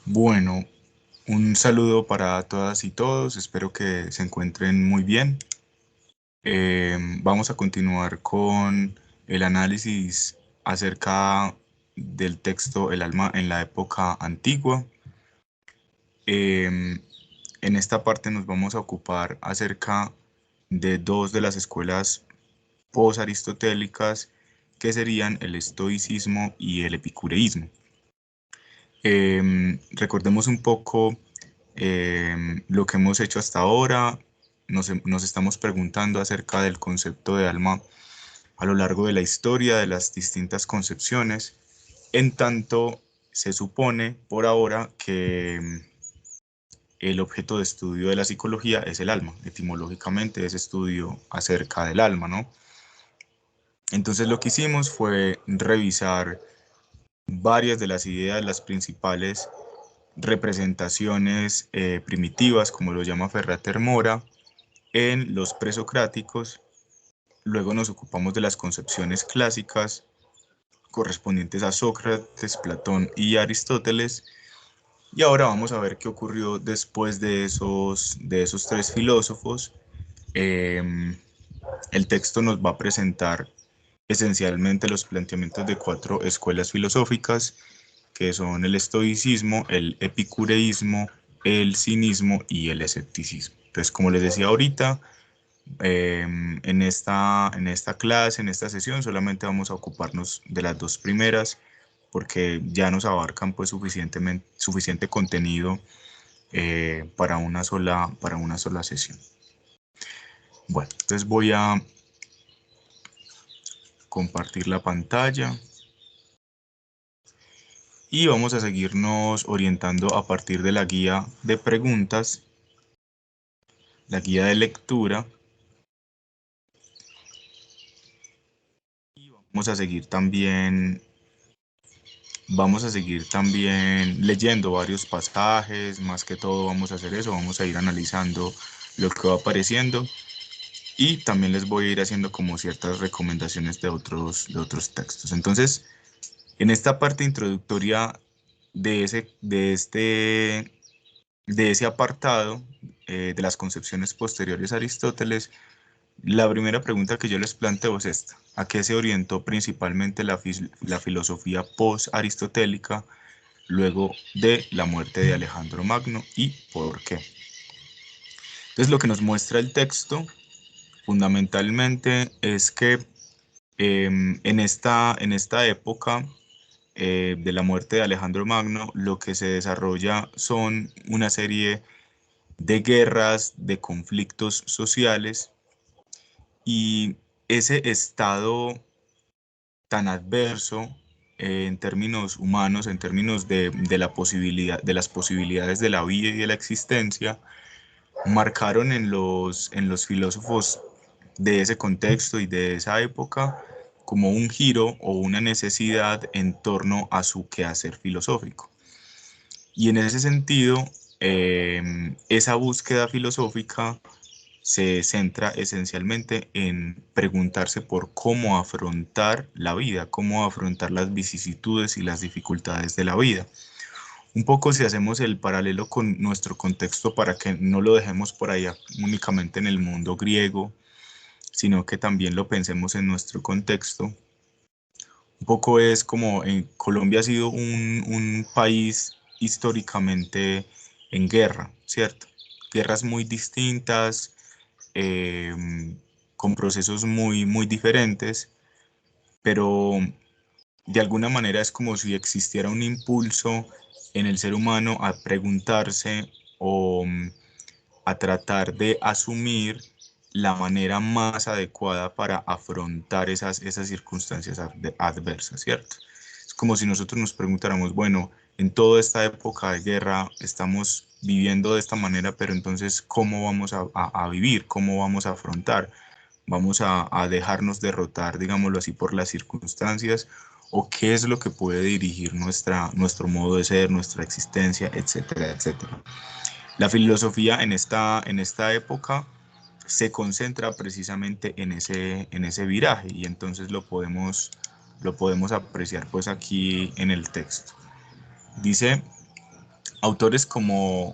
Bueno, un saludo para todas y todos, espero que se encuentren muy bien. Vamos a continuar con el análisis acerca del texto El alma en la época antigua. Em, en esta parte nos vamos a ocupar acerca de dos de las escuelas post-aristotélicas que serían el estoicismo y el epicureísmo. Recordemos un poco lo que hemos hecho hasta ahora. Nos estamos preguntando acerca del concepto de alma a lo largo de la historia, de las distintas concepciones, en tanto se supone por ahora que el objeto de estudio de la psicología es el alma. Etimológicamente es estudio acerca del alma, ¿no? Entonces lo que hicimos fue revisar varias de las ideas, las principales representaciones primitivas, como lo llama Ferrater Mora, en los presocráticos. Luego nos ocupamos de las concepciones clásicas correspondientes a Sócrates, Platón y Aristóteles. Y ahora vamos a ver qué ocurrió después de esos tres filósofos. Eh, el texto nos va a presentar esencialmente los planteamientos de cuatro escuelas filosóficas, que son el estoicismo, el epicureísmo, el cinismo y el escepticismo. Entonces, como les decía ahorita, en esta clase, en esta sesión, solamente vamos a ocuparnos de las dos primeras, porque ya nos abarcan pues suficiente contenido para una sola sesión. Bueno, entonces voy a compartir la pantalla y vamos a seguirnos orientando a partir de la guía de preguntas, la guía de lectura. Y vamos a seguir también leyendo varios pasajes, más que todo vamos a hacer eso, vamos a ir analizando lo que va apareciendo y también les voy a ir haciendo como ciertas recomendaciones de otros textos. Entonces, en esta parte introductoria de de ese apartado de las concepciones posteriores a Aristóteles, la primera pregunta que yo les planteo es esta: ¿a qué se orientó principalmente la filosofía post-aristotélica luego de la muerte de Alejandro Magno y por qué? Entonces, lo que nos muestra el texto fundamentalmente es que en esta época de la muerte de Alejandro Magno, lo que se desarrolla son una serie de guerras, de conflictos sociales, y ese estado tan adverso en términos humanos, en términos de la posibilidad, de las posibilidades de la vida y de la existencia, marcaron en los filósofos de ese contexto y de esa época como un giro o una necesidad en torno a su quehacer filosófico. Y en ese sentido, esa búsqueda filosófica se centra esencialmente en preguntarse por cómo afrontar la vida, cómo afrontar las vicisitudes y las dificultades de la vida. Un poco si hacemos el paralelo con nuestro contexto para que no lo dejemos por allá únicamente en el mundo griego, sino que también lo pensemos en nuestro contexto. Un poco es como en Colombia ha sido un país históricamente en guerra, ¿cierto? Guerras muy distintas, eh, con procesos muy diferentes, pero de alguna manera es como si existiera un impulso en el ser humano a preguntarse o a tratar de asumir la manera más adecuada para afrontar esas circunstancias adversas, ¿cierto? Es como si nosotros nos preguntáramos, bueno, en toda esta época de guerra estamos viviendo de esta manera, pero entonces, ¿cómo vamos a vivir? ¿Cómo vamos a afrontar? ¿Vamos a dejarnos derrotar, digámoslo así, por las circunstancias? ¿O qué es lo que puede dirigir nuestro modo de ser, nuestra existencia, etcétera, etcétera? La filosofía en esta época se concentra precisamente en ese viraje, y entonces lo podemos apreciar pues aquí en el texto. Dice Autores como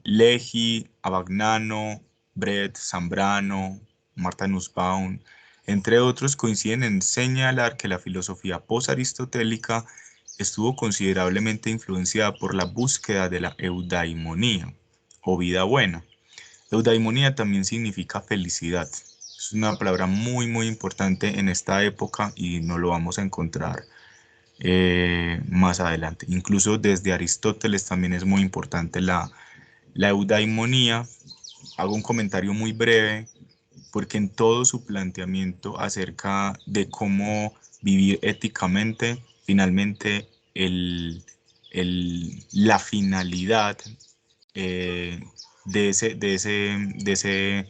Lehi, Abagnano, Brett, Zambrano, Martha Nussbaum, entre otros, coinciden en señalar que la filosofía post-aristotélica estuvo considerablemente influenciada por la búsqueda de la eudaimonía, o vida buena. Eudaimonía también significa felicidad. Es una palabra muy, muy importante en esta época y no lo vamos a encontrar más adelante. Incluso desde Aristóteles también es muy importante la eudaimonía. Hago un comentario muy breve porque en todo su planteamiento acerca de cómo vivir éticamente, finalmente la finalidad eh, de ese, de ese, de ese,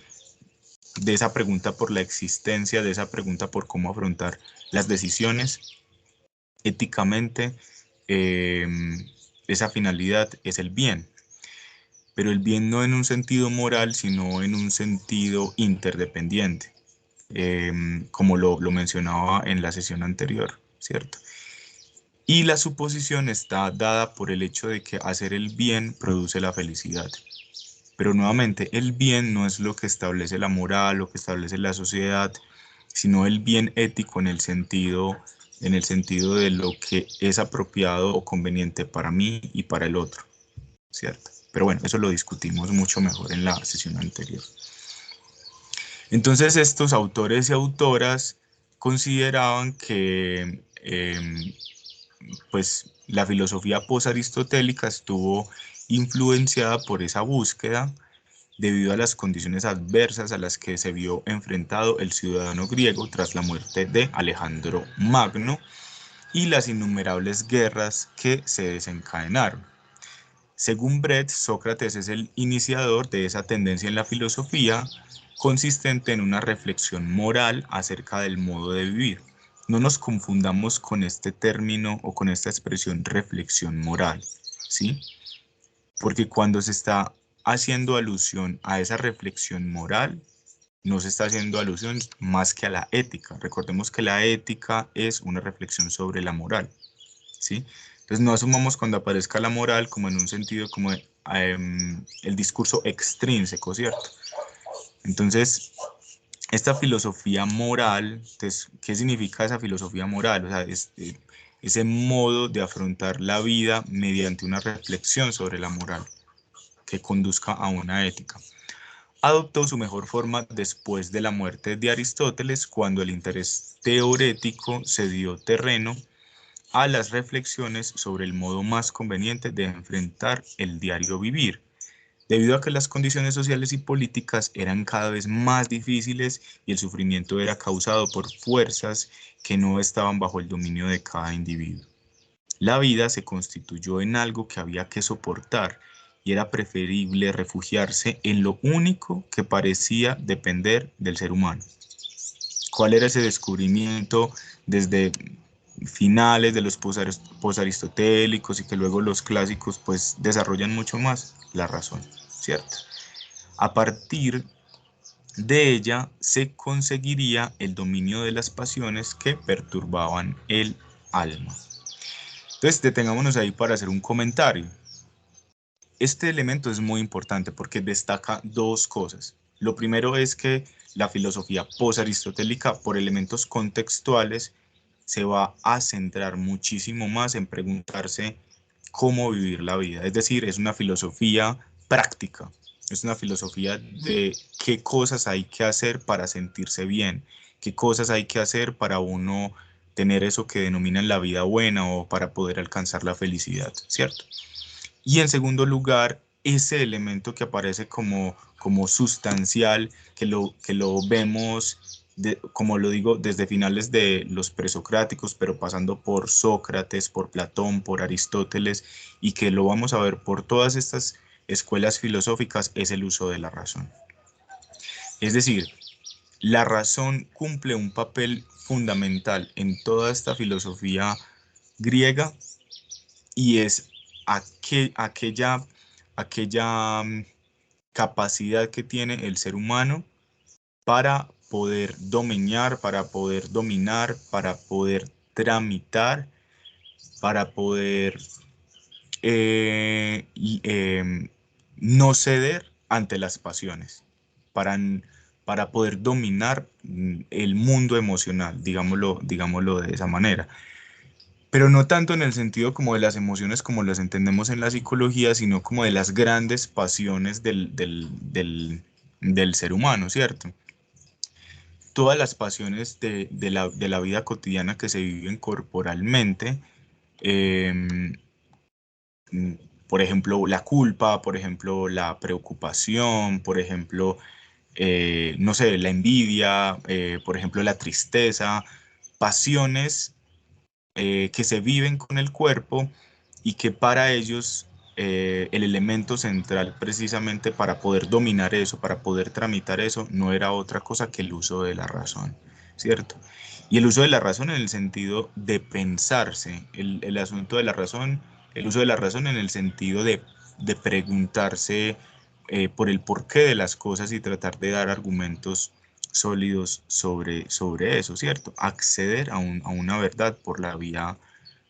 de esa pregunta por la existencia, de esa pregunta por cómo afrontar las decisiones éticamente, eh, esa finalidad es el bien, pero el bien no en un sentido moral, sino en un sentido interdependiente, eh, como lo mencionaba en la sesión anterior, ¿cierto? Y la suposición está dada por el hecho de que hacer el bien produce la felicidad. Pero nuevamente, el bien no es lo que establece la moral, lo que establece la sociedad, sino el bien ético en el sentido de lo que es apropiado o conveniente para mí y para el otro, ¿cierto? Pero bueno, eso lo discutimos mucho mejor en la sesión anterior. Entonces, estos autores y autoras consideraban que pues la filosofía post-aristotélica estuvo influenciada por esa búsqueda debido a las condiciones adversas a las que se vio enfrentado el ciudadano griego tras la muerte de Alejandro Magno y las innumerables guerras que se desencadenaron. Según Brett, Sócrates es el iniciador de esa tendencia en la filosofía, consistente en una reflexión moral acerca del modo de vivir. No nos confundamos con este término o con esta expresión reflexión moral, ¿sí? Porque cuando se está haciendo alusión a esa reflexión moral, no se está haciendo alusión más que a la ética. Recordemos que la ética es una reflexión sobre la moral, ¿sí? Entonces no asumamos cuando aparezca la moral como en un sentido como el discurso extrínseco, ¿cierto? Entonces, esta filosofía moral, entonces, ¿qué significa esa filosofía moral? O sea, ese modo de afrontar la vida mediante una reflexión sobre la moral que conduzca a una ética. Adoptó su mejor forma después de la muerte de Aristóteles, cuando el interés teorético se dio terreno a las reflexiones sobre el modo más conveniente de enfrentar el diario vivir, debido a que las condiciones sociales y políticas eran cada vez más difíciles y el sufrimiento era causado por fuerzas que no estaban bajo el dominio de cada individuo. La vida se constituyó en algo que había que soportar y era preferible refugiarse en lo único que parecía depender del ser humano. ¿Cuál era ese descubrimiento desde finales de los posaristotélicos y que luego los clásicos pues desarrollan mucho más? La razón, ¿cierto? A partir de ella se conseguiría el dominio de las pasiones que perturbaban el alma. Entonces, detengámonos ahí para hacer un comentario. Este elemento es muy importante porque destaca dos cosas. Lo primero es que la filosofía post-aristotélica, por elementos contextuales, se va a centrar muchísimo más en preguntarse cómo vivir la vida. Es decir, es una filosofía práctica, es una filosofía de qué cosas hay que hacer para sentirse bien, qué cosas hay que hacer para uno tener eso que denominan la vida buena o para poder alcanzar la felicidad, ¿cierto? Y en segundo lugar, ese elemento que aparece como sustancial, que lo vemos, como lo digo, desde finales de los presocráticos, pero pasando por Sócrates, por Platón, por Aristóteles, y que lo vamos a ver por todas estas escuelas filosóficas, es el uso de la razón. Es decir, la razón cumple un papel fundamental en toda esta filosofía griega y es aquella capacidad que tiene el ser humano para poder dominar, para poder dominar, para poder tramitar, para poder no ceder ante las pasiones, para, para poder dominar el mundo emocional, digámoslo de esa manera. Pero no tanto en el sentido como de las emociones como las entendemos en la psicología, sino como de las grandes pasiones del ser humano, ¿cierto? Todas las pasiones de la vida cotidiana que se viven corporalmente, em, mm, por ejemplo, la culpa, por ejemplo, la preocupación, por ejemplo, no sé, la envidia, por ejemplo, la tristeza, pasiones que se viven con el cuerpo y que para ellos el elemento central precisamente para poder dominar eso, para poder tramitar eso, no era otra cosa que el uso de la razón, ¿cierto? Y el uso de la razón en el sentido de pensarse, el asunto de la razón, el uso de la razón en el sentido de preguntarse por el porqué de las cosas y tratar de dar argumentos sólidos sobre eso, ¿cierto? Acceder a una verdad por la vía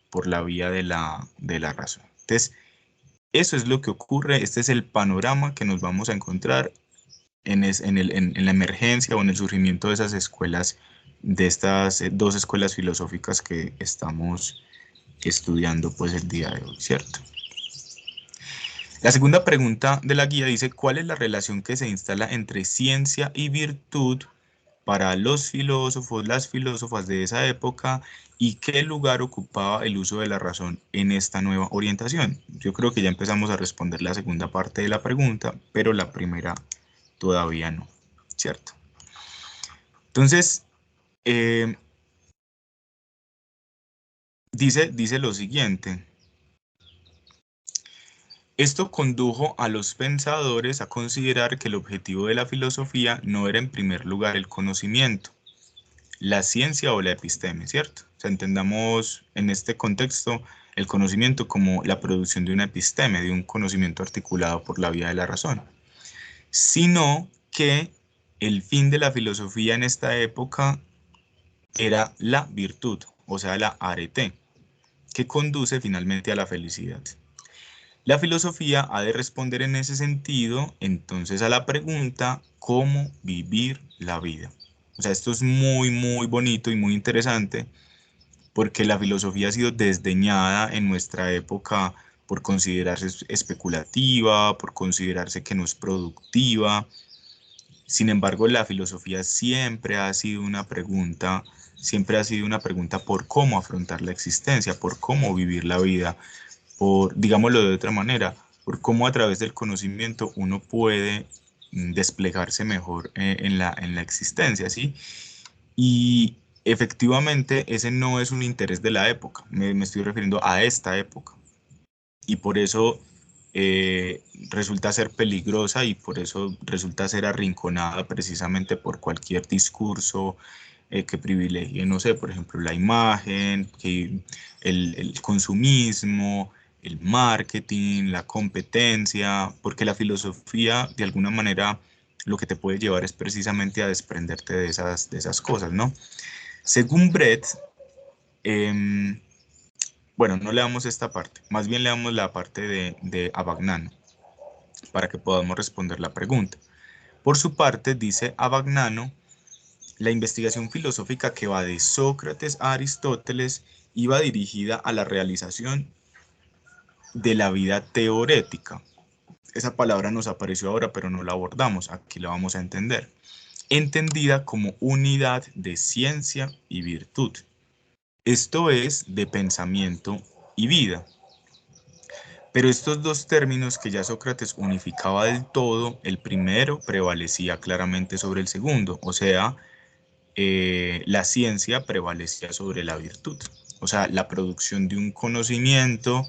de la razón. Entonces, eso es lo que ocurre, este es el panorama que nos vamos a encontrar en la emergencia o en el surgimiento de esas escuelas, de estas dos escuelas filosóficas que estamos estudiando pues el día de hoy, ¿cierto? La segunda pregunta de la guía dice, ¿cuál es la relación que se instala entre ciencia y virtud para los filósofos, las filósofas de esa época y qué lugar ocupaba el uso de la razón en esta nueva orientación? Yo creo que ya empezamos a responder la segunda parte de la pregunta, pero la primera todavía no, ¿cierto? Entonces, eh, dice lo siguiente. Esto condujo a los pensadores a considerar que el objetivo de la filosofía no era en primer lugar el conocimiento, la ciencia o la episteme, ¿cierto? O sea, entendamos en este contexto el conocimiento como la producción de una episteme, de un conocimiento articulado por la vía de la razón, sino que el fin de la filosofía en esta época era la virtud, o sea, la arete, que conduce finalmente a la felicidad. La filosofía ha de responder en ese sentido, entonces, a la pregunta, ¿cómo vivir la vida? O sea, esto es muy bonito y muy interesante porque la filosofía ha sido desdeñada en nuestra época por considerarse especulativa, por considerarse que no es productiva. Sin embargo, la filosofía siempre ha sido una pregunta por cómo afrontar la existencia, por cómo vivir la vida, por, digámoslo de otra manera, por cómo a través del conocimiento uno puede desplegarse mejor en la existencia, ¿sí? Y efectivamente ese no es un interés de la época, me estoy refiriendo a esta época. Y por eso resulta ser peligrosa y por eso resulta ser arrinconada precisamente por cualquier discurso que privilegie, no sé, por ejemplo, la imagen, el consumismo, el marketing, la competencia, porque la filosofía de alguna manera lo que te puede llevar es precisamente a desprenderte de esas cosas, ¿no? Según Brett, em, bueno, no le damos esta parte, más bien le damos la parte de Abagnano para que podamos responder la pregunta. Por su parte, dice Abagnano, la investigación filosófica que va de Sócrates a Aristóteles iba dirigida a la realización de la vida teorética. Esa palabra nos apareció ahora, pero no la abordamos, aquí la vamos a entender. Entendida como unidad de ciencia y virtud. Esto es de pensamiento y vida. Pero estos dos términos que ya Sócrates unificaba del todo, el primero prevalecía claramente sobre el segundo, o sea, la ciencia prevalecía sobre la virtud. O sea, la producción de un conocimiento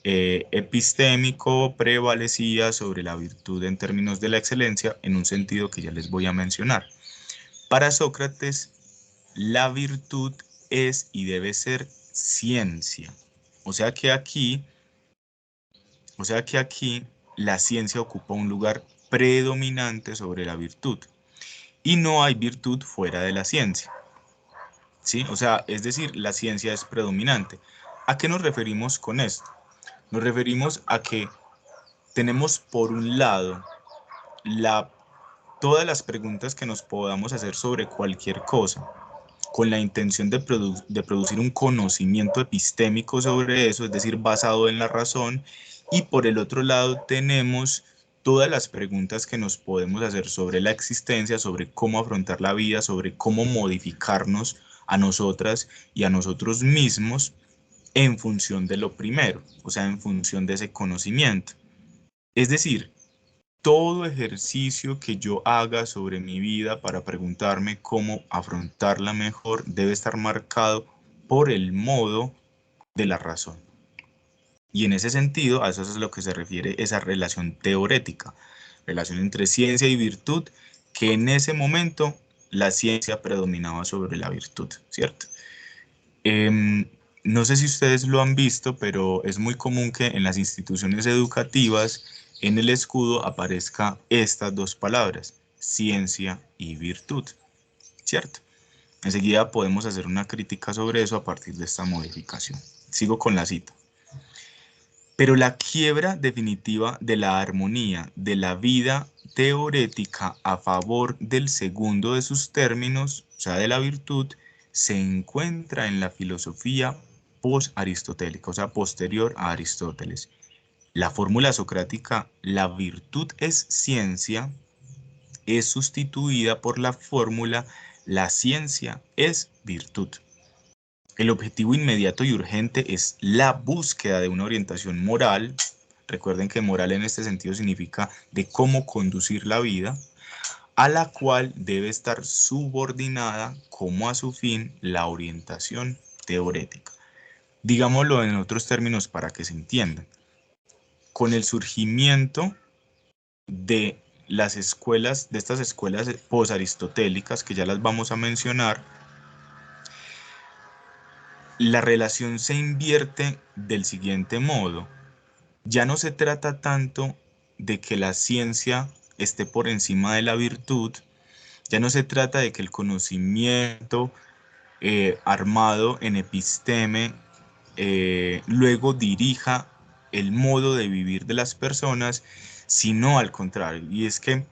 epistémico prevalecía sobre la virtud en términos de la excelencia, en un sentido que ya les voy a mencionar. Para Sócrates, la virtud es y debe ser ciencia. O sea que aquí O sea que aquí la ciencia ocupa un lugar predominante sobre la virtud y no hay virtud fuera de la ciencia, ¿sí? O sea, es decir, la ciencia es predominante. ¿A qué nos referimos con esto? Nos referimos a que tenemos por un lado todas las preguntas que nos podamos hacer sobre cualquier cosa, con la intención de producir un conocimiento epistémico sobre eso, es decir, basado en la razón, y por el otro lado tenemos todas las preguntas que nos podemos hacer sobre la existencia, sobre cómo afrontar la vida, sobre cómo modificarnos a nosotras y a nosotros mismos en función de lo primero, o sea, en función de ese conocimiento. Es decir, todo ejercicio que yo haga sobre mi vida para preguntarme cómo afrontarla mejor debe estar marcado por el modo de la razón. Y en ese sentido, a eso es a lo que se refiere esa relación teorética, relación entre ciencia y virtud, que en ese momento la ciencia predominaba sobre la virtud, ¿cierto? Em, no sé si ustedes lo han visto, pero es muy común que en las instituciones educativas, en el escudo aparezca estas dos palabras, ciencia y virtud, ¿cierto? Enseguida podemos hacer una crítica sobre eso a partir de esta modificación. Sigo con la cita. Pero la quiebra definitiva de la armonía de la vida teorética a favor del segundo de sus términos, o sea, de la virtud, se encuentra en la filosofía post-aristotélica, o sea, posterior a Aristóteles. La fórmula socrática, la virtud es ciencia, es sustituida por la fórmula, la ciencia es virtud. El objetivo inmediato y urgente es la búsqueda de una orientación moral. Recuerden que moral en este sentido significa de cómo conducir la vida, a la cual debe estar subordinada como a su fin la orientación teorética. Digámoslo en otros términos para que se entienda. Con el surgimiento de las escuelas, de estas escuelas posaristotélicas, que ya las vamos a mencionar, la relación se invierte del siguiente modo. Ya no se trata tanto de que la ciencia esté por encima de la virtud, ya no se trata de que el conocimiento armado en episteme luego dirija el modo de vivir de las personas, sino al contrario. Y es que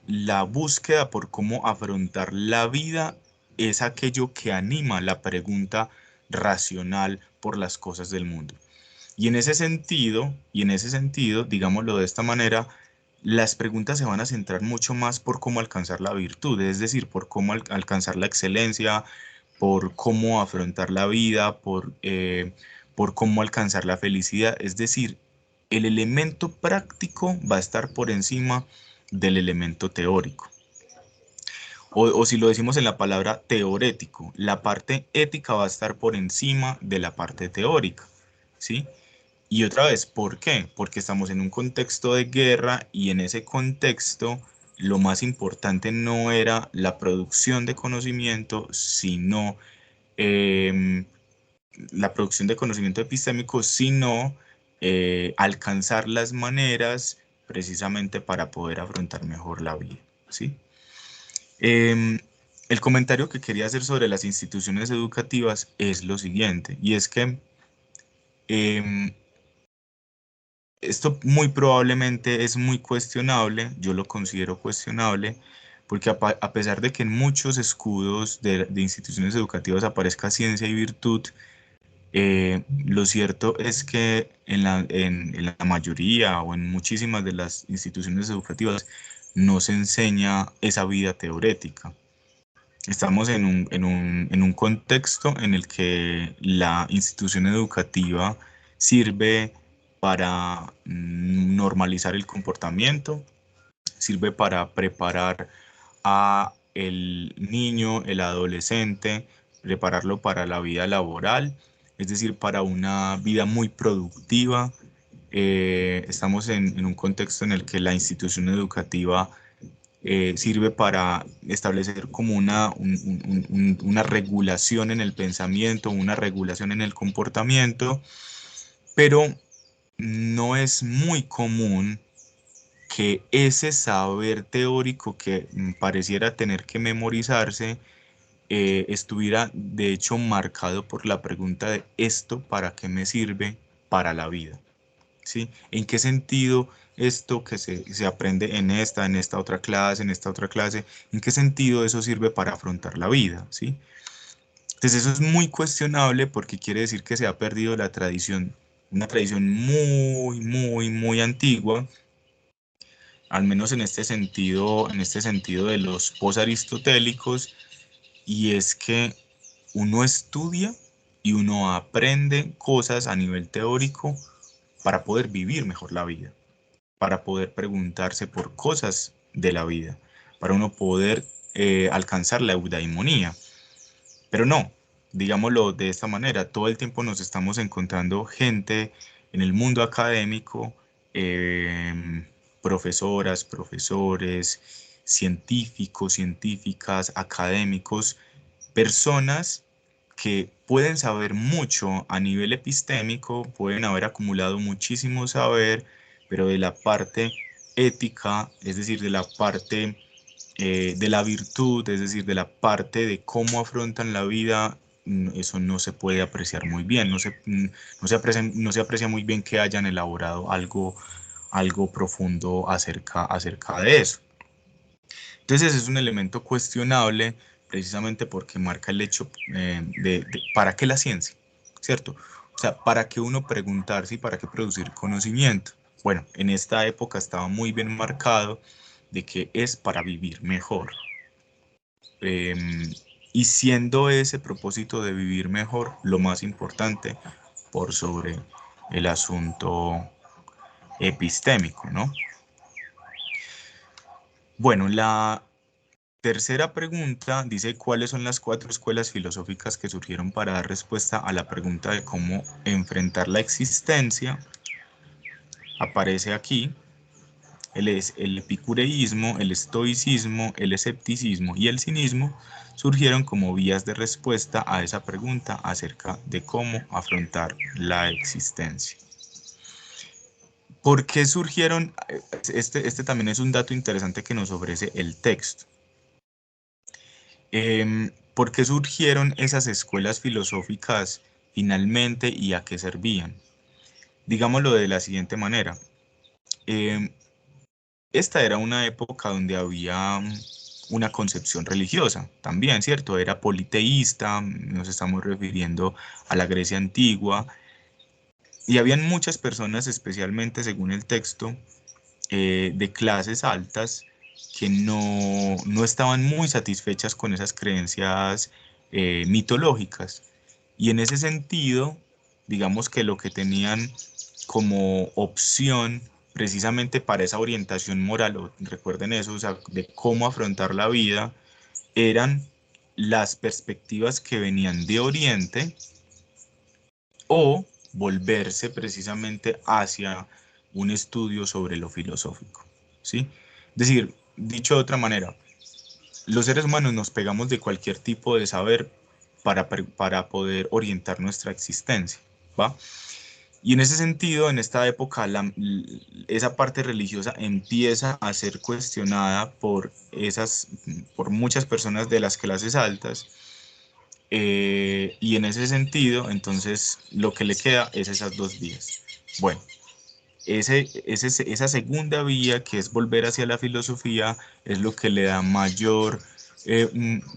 la búsqueda por cómo afrontar la vida es aquello que anima la pregunta racional por las cosas del mundo. Y en ese sentido, digámoslo de esta manera, las preguntas se van a centrar mucho más por cómo alcanzar la virtud, es decir, por cómo alcanzar la excelencia, por cómo afrontar la vida, por cómo alcanzar la felicidad. Es decir, el elemento práctico va a estar por encima del elemento teórico. O si lo decimos en la palabra teorético, la parte ética va a estar por encima de la parte teórica, ¿sí? Y otra vez, ¿por qué? Porque estamos en un contexto de guerra y en ese contexto lo más importante no era la producción de conocimiento, sino em, la producción de conocimiento epistémico, sino alcanzar las maneras precisamente para poder afrontar mejor la vida, ¿sí? Em, el comentario que quería hacer sobre las instituciones educativas es lo siguiente, y es que em, esto muy probablemente es muy cuestionable, yo lo considero cuestionable, porque a pesar de que en muchos escudos de instituciones educativas aparezca ciencia y virtud, lo cierto es que en la mayoría o en muchísimas de las instituciones educativas no se enseña esa vida teorética. Estamos en un contexto en el que la institución educativa sirve para normalizar el comportamiento, sirve para preparar a el niño, el adolescente, prepararlo para la vida laboral, es decir, para una vida muy productiva. Estamos en un contexto en el que la institución educativa sirve para establecer como una regulación en el pensamiento, una regulación en el comportamiento, pero no es muy común que ese saber teórico que pareciera tener que memorizarse estuviera de hecho marcado por la pregunta de ¿esto para qué me sirve para la vida? ¿Sí? ¿En qué sentido esto que se aprende en esta otra clase, en esta otra clase, en qué sentido eso sirve para afrontar la vida? ¿Sí? Entonces eso es muy cuestionable porque quiere decir que se ha perdido la tradición, una tradición muy antigua, al menos en este sentido de los posaristotélicos, y es que uno estudia y uno aprende cosas a nivel teórico para poder vivir mejor la vida, para poder preguntarse por cosas de la vida, para uno poder alcanzar la eudaimonía. Pero no, digámoslo de esta manera, todo el tiempo nos estamos encontrando gente en el mundo académico, profesoras, profesores, científicos, científicas, académicos, personas que pueden saber mucho a nivel epistémico, pueden haber acumulado muchísimo saber, pero de la parte ética, es decir, de la parte de la virtud, es decir, de la parte de cómo afrontan la vida, eso no se puede apreciar muy bien, no se aprecia muy bien que hayan elaborado algo profundo acerca de eso. Entonces es un elemento cuestionable precisamente porque marca el hecho ¿para qué la ciencia? ¿Cierto? O sea, ¿para qué uno preguntarse y para qué producir conocimiento? Bueno, en esta época estaba muy bien marcado de que es para vivir mejor. Y siendo ese propósito de vivir mejor lo más importante por sobre el asunto epistémico, ¿no? Bueno, la tercera pregunta dice cuáles son las 4 escuelas filosóficas que surgieron para dar respuesta a la pregunta de cómo enfrentar la existencia. Aparece aquí el epicureísmo, el estoicismo, el escepticismo y el cinismo surgieron como vías de respuesta a esa pregunta acerca de cómo afrontar la existencia. ¿Por qué surgieron? Este también es un dato interesante que nos ofrece el texto. ¿Por qué surgieron esas escuelas filosóficas finalmente y a qué servían? Digámoslo de la siguiente manera. Em, Esta era una época donde había una concepción religiosa también, ¿cierto? Era politeísta, nos estamos refiriendo a la Grecia antigua, y habían muchas personas, especialmente según el texto, de clases altas que no estaban muy satisfechas con esas creencias mitológicas. Y en ese sentido, digamos que lo que tenían como opción precisamente para esa orientación moral, o recuerden eso, o sea, de cómo afrontar la vida, eran las perspectivas que venían de Oriente o volverse precisamente hacia un estudio sobre lo filosófico, ¿sí? Es decir, dicho de otra manera, los seres humanos nos pegamos de cualquier tipo de saber para poder orientar nuestra existencia, ¿va? Y en ese sentido, en esta época, esa parte religiosa empieza a ser cuestionada por muchas personas de las clases altas, y en ese sentido, entonces, lo que le queda es esas 2 vías. Bueno, esa segunda vía, que es volver hacia la filosofía, es lo que le da mayor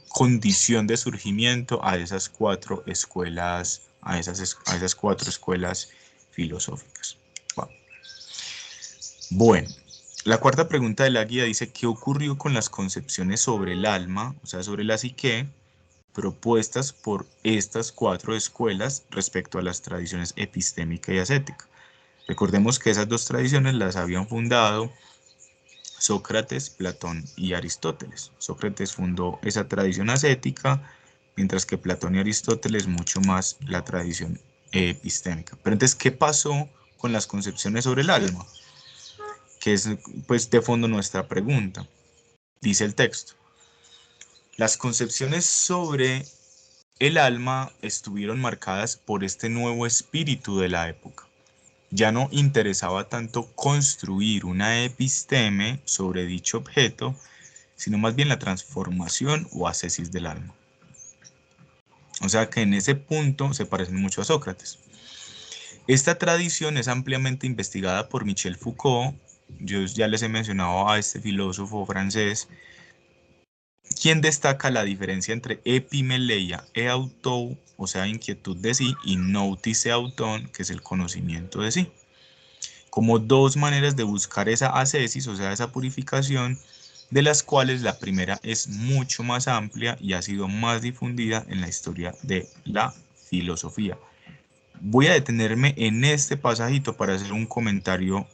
condición de surgimiento a esas 4 escuelas, a esas 4 escuelas filosóficas. Bueno, la cuarta pregunta de la guía dice, ¿qué ocurrió con las concepciones sobre el alma, o sea, sobre la psique, propuestas por estas 4 escuelas respecto a las tradiciones epistémica y ascética? Recordemos que esas 2 tradiciones las habían fundado Sócrates, Platón y Aristóteles. Sócrates fundó esa tradición ascética, mientras que Platón y Aristóteles mucho más la tradición epistémica. Pero entonces, ¿qué pasó con las concepciones sobre el alma? Que es pues de fondo nuestra pregunta. Dice el texto. Las concepciones sobre el alma estuvieron marcadas por este nuevo espíritu de la época. Ya no interesaba tanto construir una episteme sobre dicho objeto, sino más bien la transformación o ascesis del alma. O sea que en ese punto se parecen mucho a Sócrates. Esta tradición es ampliamente investigada por Michel Foucault. Yo ya les he mencionado a este filósofo francés, quien destaca la diferencia entre epimeleia e autou, o sea, inquietud de sí, y notice auton, que es el conocimiento de sí, como dos maneras de buscar esa ascesis, o sea, esa purificación, de las cuales la primera es mucho más amplia y ha sido más difundida en la historia de la filosofía. Voy a detenerme en este pasajito para hacer un comentario,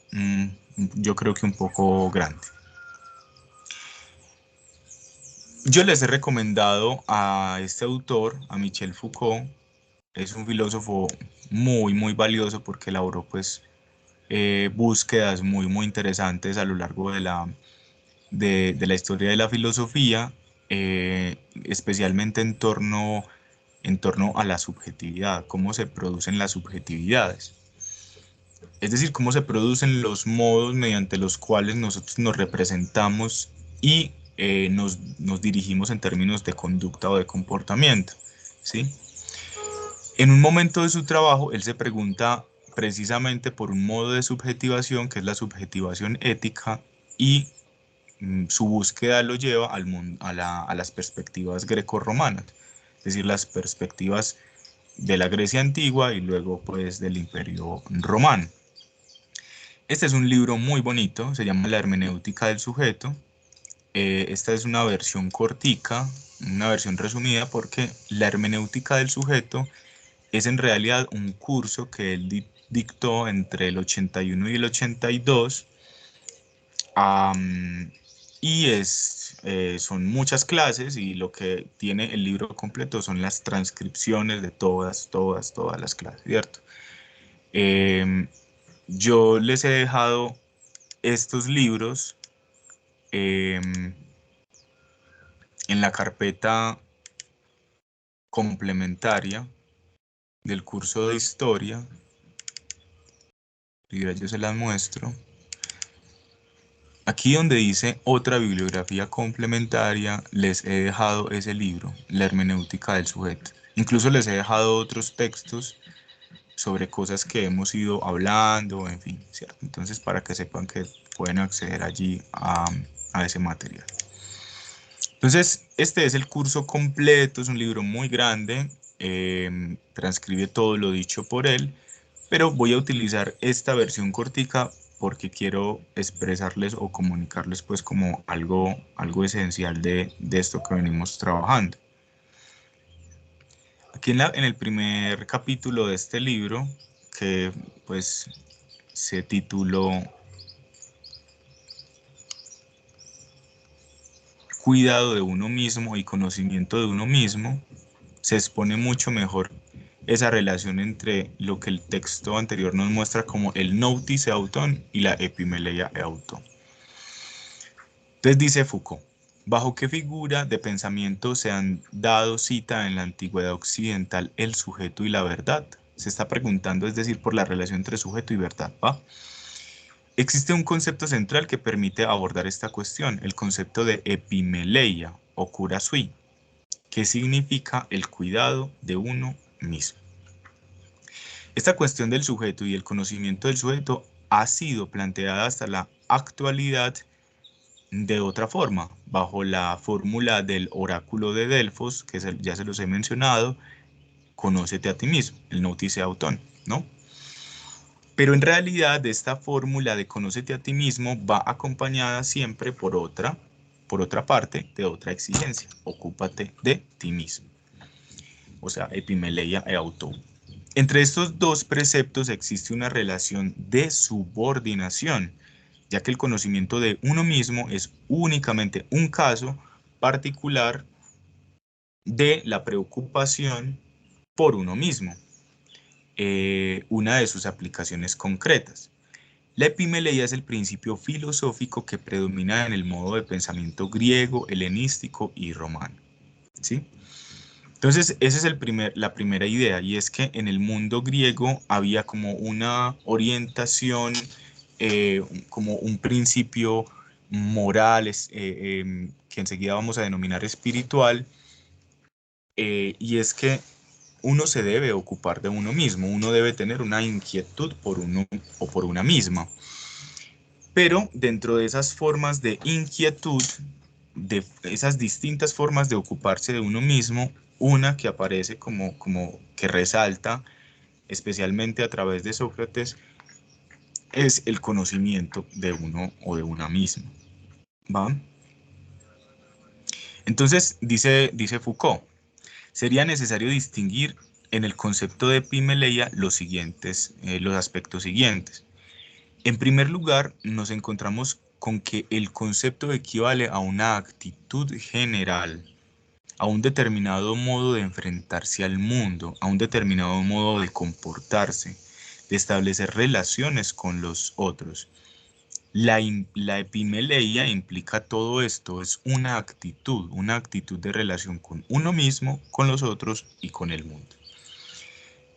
yo creo que un poco grande. Yo les he recomendado a este autor, a Michel Foucault. Es un filósofo muy valioso porque elaboró pues búsquedas muy interesantes a lo largo de la historia de la filosofía, especialmente en torno a la subjetividad, cómo se producen las subjetividades. Es decir, cómo se producen los modos mediante los cuales nosotros nos representamos y nos dirigimos en términos de conducta o de comportamiento, ¿sí? En un momento de su trabajo, él se pregunta precisamente por un modo de subjetivación, que es la subjetivación ética, y su búsqueda lo lleva a las perspectivas grecorromanas, es decir, las perspectivas de la Grecia antigua y luego pues del Imperio Romano. Este es un libro muy bonito, se llama La hermenéutica del sujeto. Esta es una versión cortica, una versión resumida, porque la hermenéutica del sujeto es en realidad un curso que él dictó entre el 81 y el 82. am, y son muchas clases y lo que tiene el libro completo son las transcripciones de todas las clases, ¿cierto? Em, yo les he dejado estos libros em, en la carpeta complementaria del curso de historia. Y yo se las muestro. Aquí donde dice otra bibliografía complementaria, les he dejado ese libro, La hermenéutica del sujeto. Incluso les he dejado otros textos sobre cosas que hemos ido hablando, en fin, ¿cierto? Entonces, para que sepan que pueden acceder allí a ese material. Entonces, este es el curso completo, es un libro muy grande, transcribe todo lo dicho por él, pero voy a utilizar esta versión cortica porque quiero expresarles o comunicarles pues como algo esencial de esto que venimos trabajando. Aquí en el primer capítulo de este libro, que pues se tituló Cuidado de uno mismo y conocimiento de uno mismo, se expone mucho mejor esa relación entre lo que el texto anterior nos muestra como el notice auton y la epimeleia auton. Entonces dice Foucault, ¿bajo qué figura de pensamiento se han dado cita en la antigüedad occidental el sujeto y la verdad? Se está preguntando, es decir, por la relación entre sujeto y verdad, ¿va? Existe un concepto central que permite abordar esta cuestión, el concepto de epimeleia o cura sui, que significa el cuidado de uno mismo. Esta cuestión del sujeto y el conocimiento del sujeto ha sido planteada hasta la actualidad de otra forma, bajo la fórmula del oráculo de Delfos, que ya se los he mencionado, conócete a ti mismo, el notice auton, ¿no? Pero en realidad esta fórmula de conócete a ti mismo va acompañada siempre por otra parte, de otra exigencia, ocúpate de ti mismo, o sea, epimeleia e auto. Entre estos dos preceptos existe una relación de subordinación, ya que el conocimiento de uno mismo es únicamente un caso particular de la preocupación por uno mismo, una de sus aplicaciones concretas. La epimeleia es el principio filosófico que predomina en el modo de pensamiento griego, helenístico y romano, ¿sí? Entonces, esa es la primera idea, y es que en el mundo griego había como una orientación, como un principio moral, que enseguida vamos a denominar espiritual, y es que uno se debe ocupar de uno mismo, uno debe tener una inquietud por uno o por una misma. Pero dentro de esas formas de inquietud, de esas distintas formas de ocuparse de uno mismo, una que aparece como que resalta, especialmente a través de Sócrates, es el conocimiento de uno o de una misma. ¿Va? Entonces, dice Foucault, sería necesario distinguir en el concepto de epimeleia los aspectos siguientes. En primer lugar, nos encontramos con que el concepto equivale a una actitud general, a un determinado modo de enfrentarse al mundo, a un determinado modo de comportarse, de establecer relaciones con los otros. La epimeleia implica todo esto, es una actitud de relación con uno mismo, con los otros y con el mundo.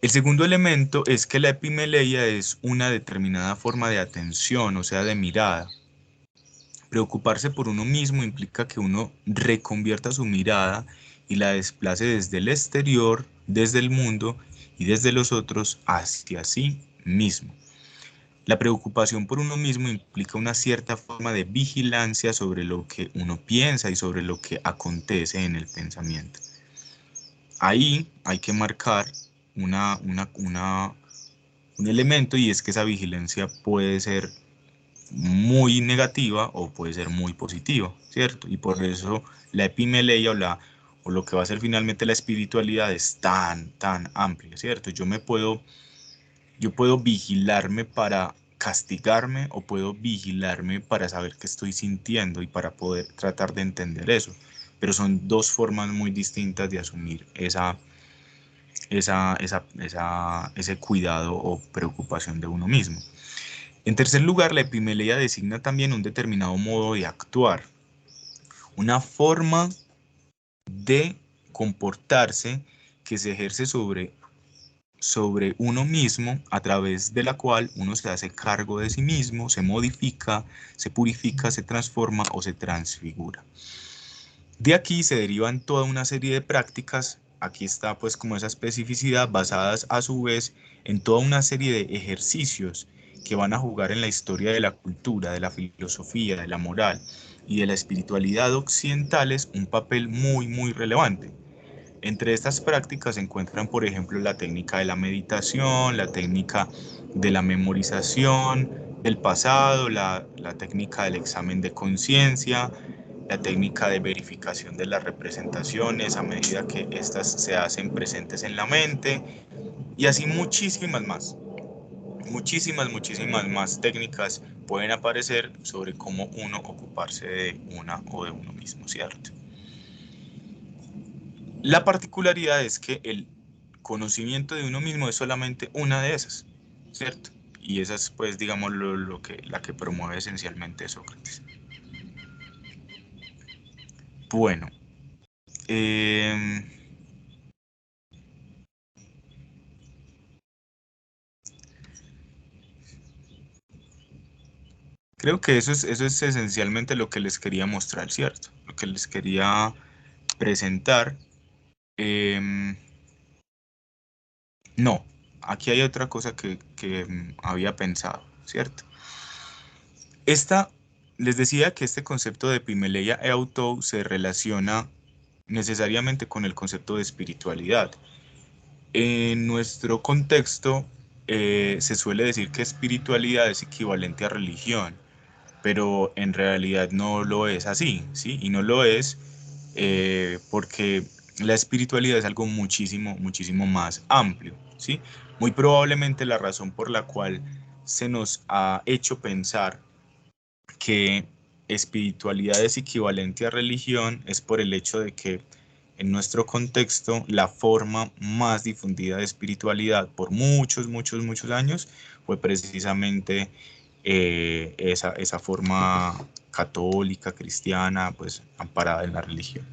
El segundo elemento es que la epimeleia es una determinada forma de atención, o sea, de mirada. Preocuparse por uno mismo implica que uno reconvierta su mirada y la desplace desde el exterior, desde el mundo y desde los otros hacia sí mismo. La preocupación por uno mismo implica una cierta forma de vigilancia sobre lo que uno piensa y sobre lo que acontece en el pensamiento. Ahí hay que marcar un elemento, y es que esa vigilancia puede ser muy negativa o puede ser muy positiva, ¿cierto? Y por eso la epimeleia o lo que va a ser finalmente la espiritualidad es tan amplia, ¿cierto? Yo puedo vigilarme para castigarme o puedo vigilarme para saber qué estoy sintiendo y para poder tratar de entender eso. Pero son dos formas muy distintas de asumir ese cuidado o preocupación de uno mismo. En tercer lugar, la epimeleia designa también un determinado modo de actuar, una forma de comportarse que se ejerce sobre uno mismo, a través de la cual uno se hace cargo de sí mismo, se modifica, se purifica, se transforma o se transfigura. De aquí se derivan toda una serie de prácticas, aquí está pues como esa especificidad, basadas a su vez en toda una serie de ejercicios que van a jugar en la historia de la cultura, de la filosofía, de la moral y de la espiritualidad occidentales un papel muy relevante. Entre estas prácticas se encuentran, por ejemplo, la técnica de la meditación, la técnica de la memorización del pasado, la técnica del examen de conciencia, la técnica de verificación de las representaciones a medida que éstas se hacen presentes en la mente, y así muchísimas más. Muchísimas más técnicas pueden aparecer sobre cómo uno ocuparse de una o de uno mismo, ¿cierto? La particularidad es que el conocimiento de uno mismo es solamente una de esas, ¿cierto? Y esa es, pues, digamos, la que promueve esencialmente Sócrates. Bueno, eh, creo que eso es esencialmente lo que les quería mostrar, ¿cierto? Lo que les quería presentar. Em, no, aquí hay otra cosa que había pensado, ¿cierto? Esta, les decía que este concepto de epimeleia e autou se relaciona necesariamente con el concepto de espiritualidad. En nuestro contexto se suele decir que espiritualidad es equivalente a religión, pero en realidad no lo es así, ¿sí? Y no lo es porque la espiritualidad es algo muchísimo más amplio, ¿sí? Muy probablemente la razón por la cual se nos ha hecho pensar que espiritualidad es equivalente a religión es por el hecho de que en nuestro contexto la forma más difundida de espiritualidad por muchos años fue precisamente esa forma católica, cristiana, pues amparada en la religión.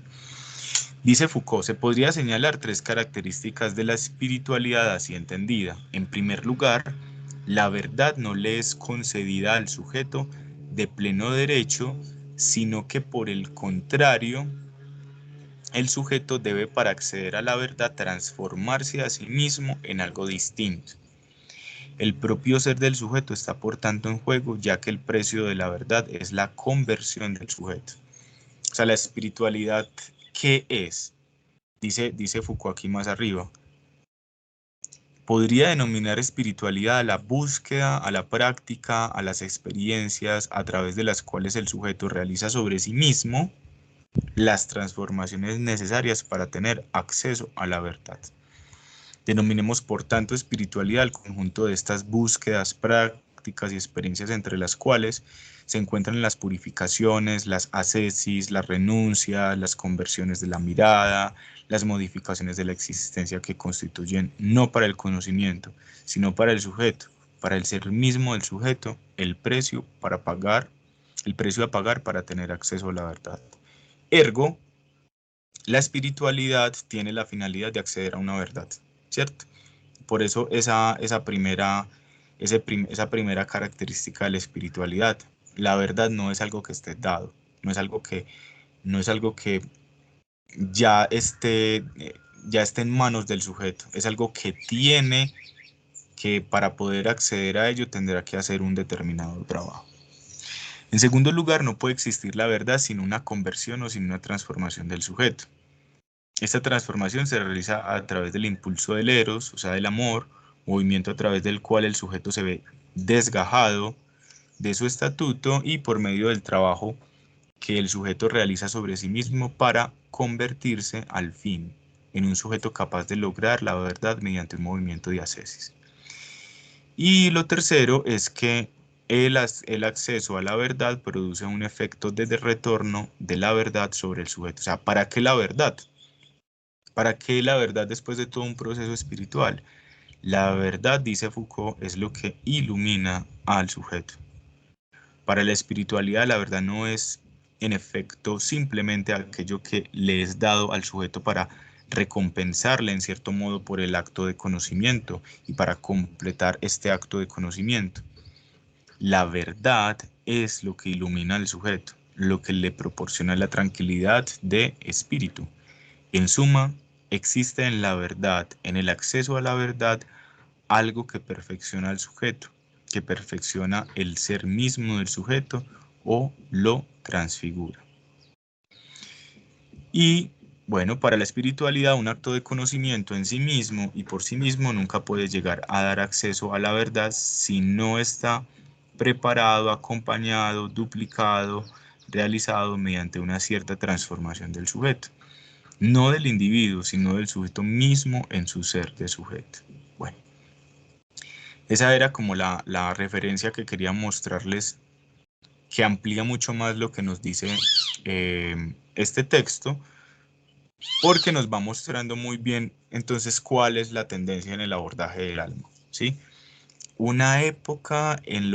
Dice Foucault, se podría señalar tres características de la espiritualidad así entendida. En primer lugar, la verdad no le es concedida al sujeto de pleno derecho, sino que por el contrario, el sujeto debe, para acceder a la verdad, transformarse a sí mismo en algo distinto. El propio ser del sujeto está por tanto en juego, ya que el precio de la verdad es la conversión del sujeto. O sea, la espiritualidad, ¿qué es? Dice Foucault aquí más arriba. Podría denominar espiritualidad a la búsqueda, a la práctica, a las experiencias a través de las cuales el sujeto realiza sobre sí mismo las transformaciones necesarias para tener acceso a la verdad. Denominemos por tanto espiritualidad al conjunto de estas búsquedas, prácticas y experiencias entre las cuales se encuentran las purificaciones, las ascesis, las renuncias, las conversiones de la mirada, las modificaciones de la existencia que constituyen no para el conocimiento, sino para el sujeto, para el ser mismo del sujeto, el precio a pagar para tener acceso a la verdad. Ergo, la espiritualidad tiene la finalidad de acceder a una verdad, ¿cierto? Por eso esa primera característica de la espiritualidad. La verdad no es algo que esté dado, no es algo que ya esté, ya esté en manos del sujeto, es algo que tiene que para poder acceder a ello tendrá que hacer un determinado trabajo. En segundo lugar, no puede existir la verdad sin una conversión o sin una transformación del sujeto. Esta transformación se realiza a través del impulso del eros, o sea, del amor, movimiento a través del cual el sujeto se ve desgajado de su estatuto y por medio del trabajo que el sujeto realiza sobre sí mismo para convertirse al fin en un sujeto capaz de lograr la verdad mediante un movimiento de ascesis. Y lo tercero es que el acceso a la verdad produce un efecto de retorno de la verdad sobre el sujeto. O sea, ¿para qué la verdad? ¿Para qué la verdad después de todo un proceso espiritual? La verdad, dice Foucault, es lo que ilumina al sujeto. Para la espiritualidad, la verdad no es, en efecto, simplemente aquello que le es dado al sujeto para recompensarle, en cierto modo, por el acto de conocimiento y para completar este acto de conocimiento. La verdad es lo que ilumina al sujeto, lo que le proporciona la tranquilidad de espíritu. En suma, existe en la verdad, en el acceso a la verdad, algo que perfecciona al sujeto, que perfecciona el ser mismo del sujeto o lo transfigura. Y bueno, para la espiritualidad, un acto de conocimiento en sí mismo y por sí mismo nunca puede llegar a dar acceso a la verdad si no está preparado, acompañado, duplicado, realizado mediante una cierta transformación del sujeto. No del individuo, sino del sujeto mismo en su ser de sujeto. Bueno, esa era como la referencia que quería mostrarles, que amplía mucho más lo que nos dice este texto, porque nos va mostrando muy bien entonces cuál es la tendencia en el abordaje del alma, ¿sí? Una época en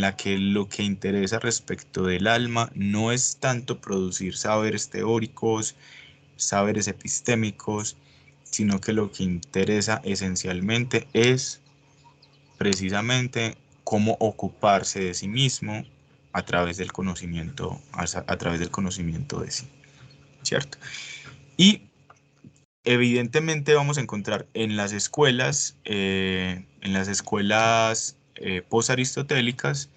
la que lo que interesa respecto del alma no es tanto producir saberes teóricos, saberes epistémicos, sino que lo que interesa esencialmente es precisamente cómo ocuparse de sí mismo a través del conocimiento, a través del conocimiento de sí, ¿cierto? Y evidentemente vamos a encontrar en las escuelas post-aristotélicas,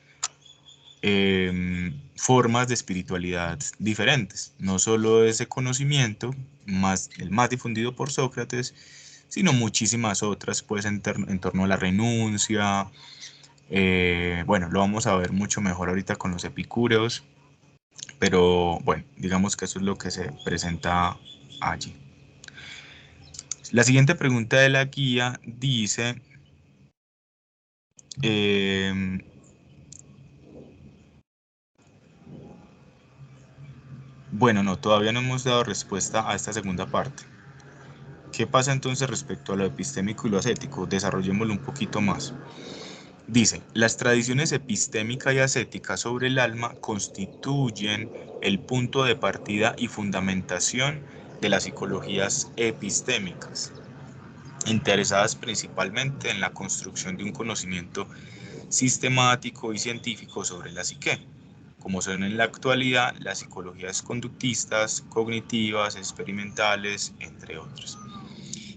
formas de espiritualidad diferentes, no solo ese conocimiento, el más difundido por Sócrates, sino muchísimas otras, pues en torno a la renuncia. Bueno, lo vamos a ver mucho mejor ahorita con los epicúreos, pero bueno, digamos que eso es lo que se presenta allí. La siguiente pregunta de la guía dice, bueno, no, todavía no hemos dado respuesta a esta segunda parte. ¿Qué pasa entonces respecto a lo epistémico y lo ascético? Desarrollémoslo un poquito más. Dice, las tradiciones epistémica y ascética sobre el alma constituyen el punto de partida y fundamentación de las psicologías epistémicas, interesadas principalmente en la construcción de un conocimiento sistemático y científico sobre la psique, como son en la actualidad las psicologías conductistas, cognitivas, experimentales, entre otras.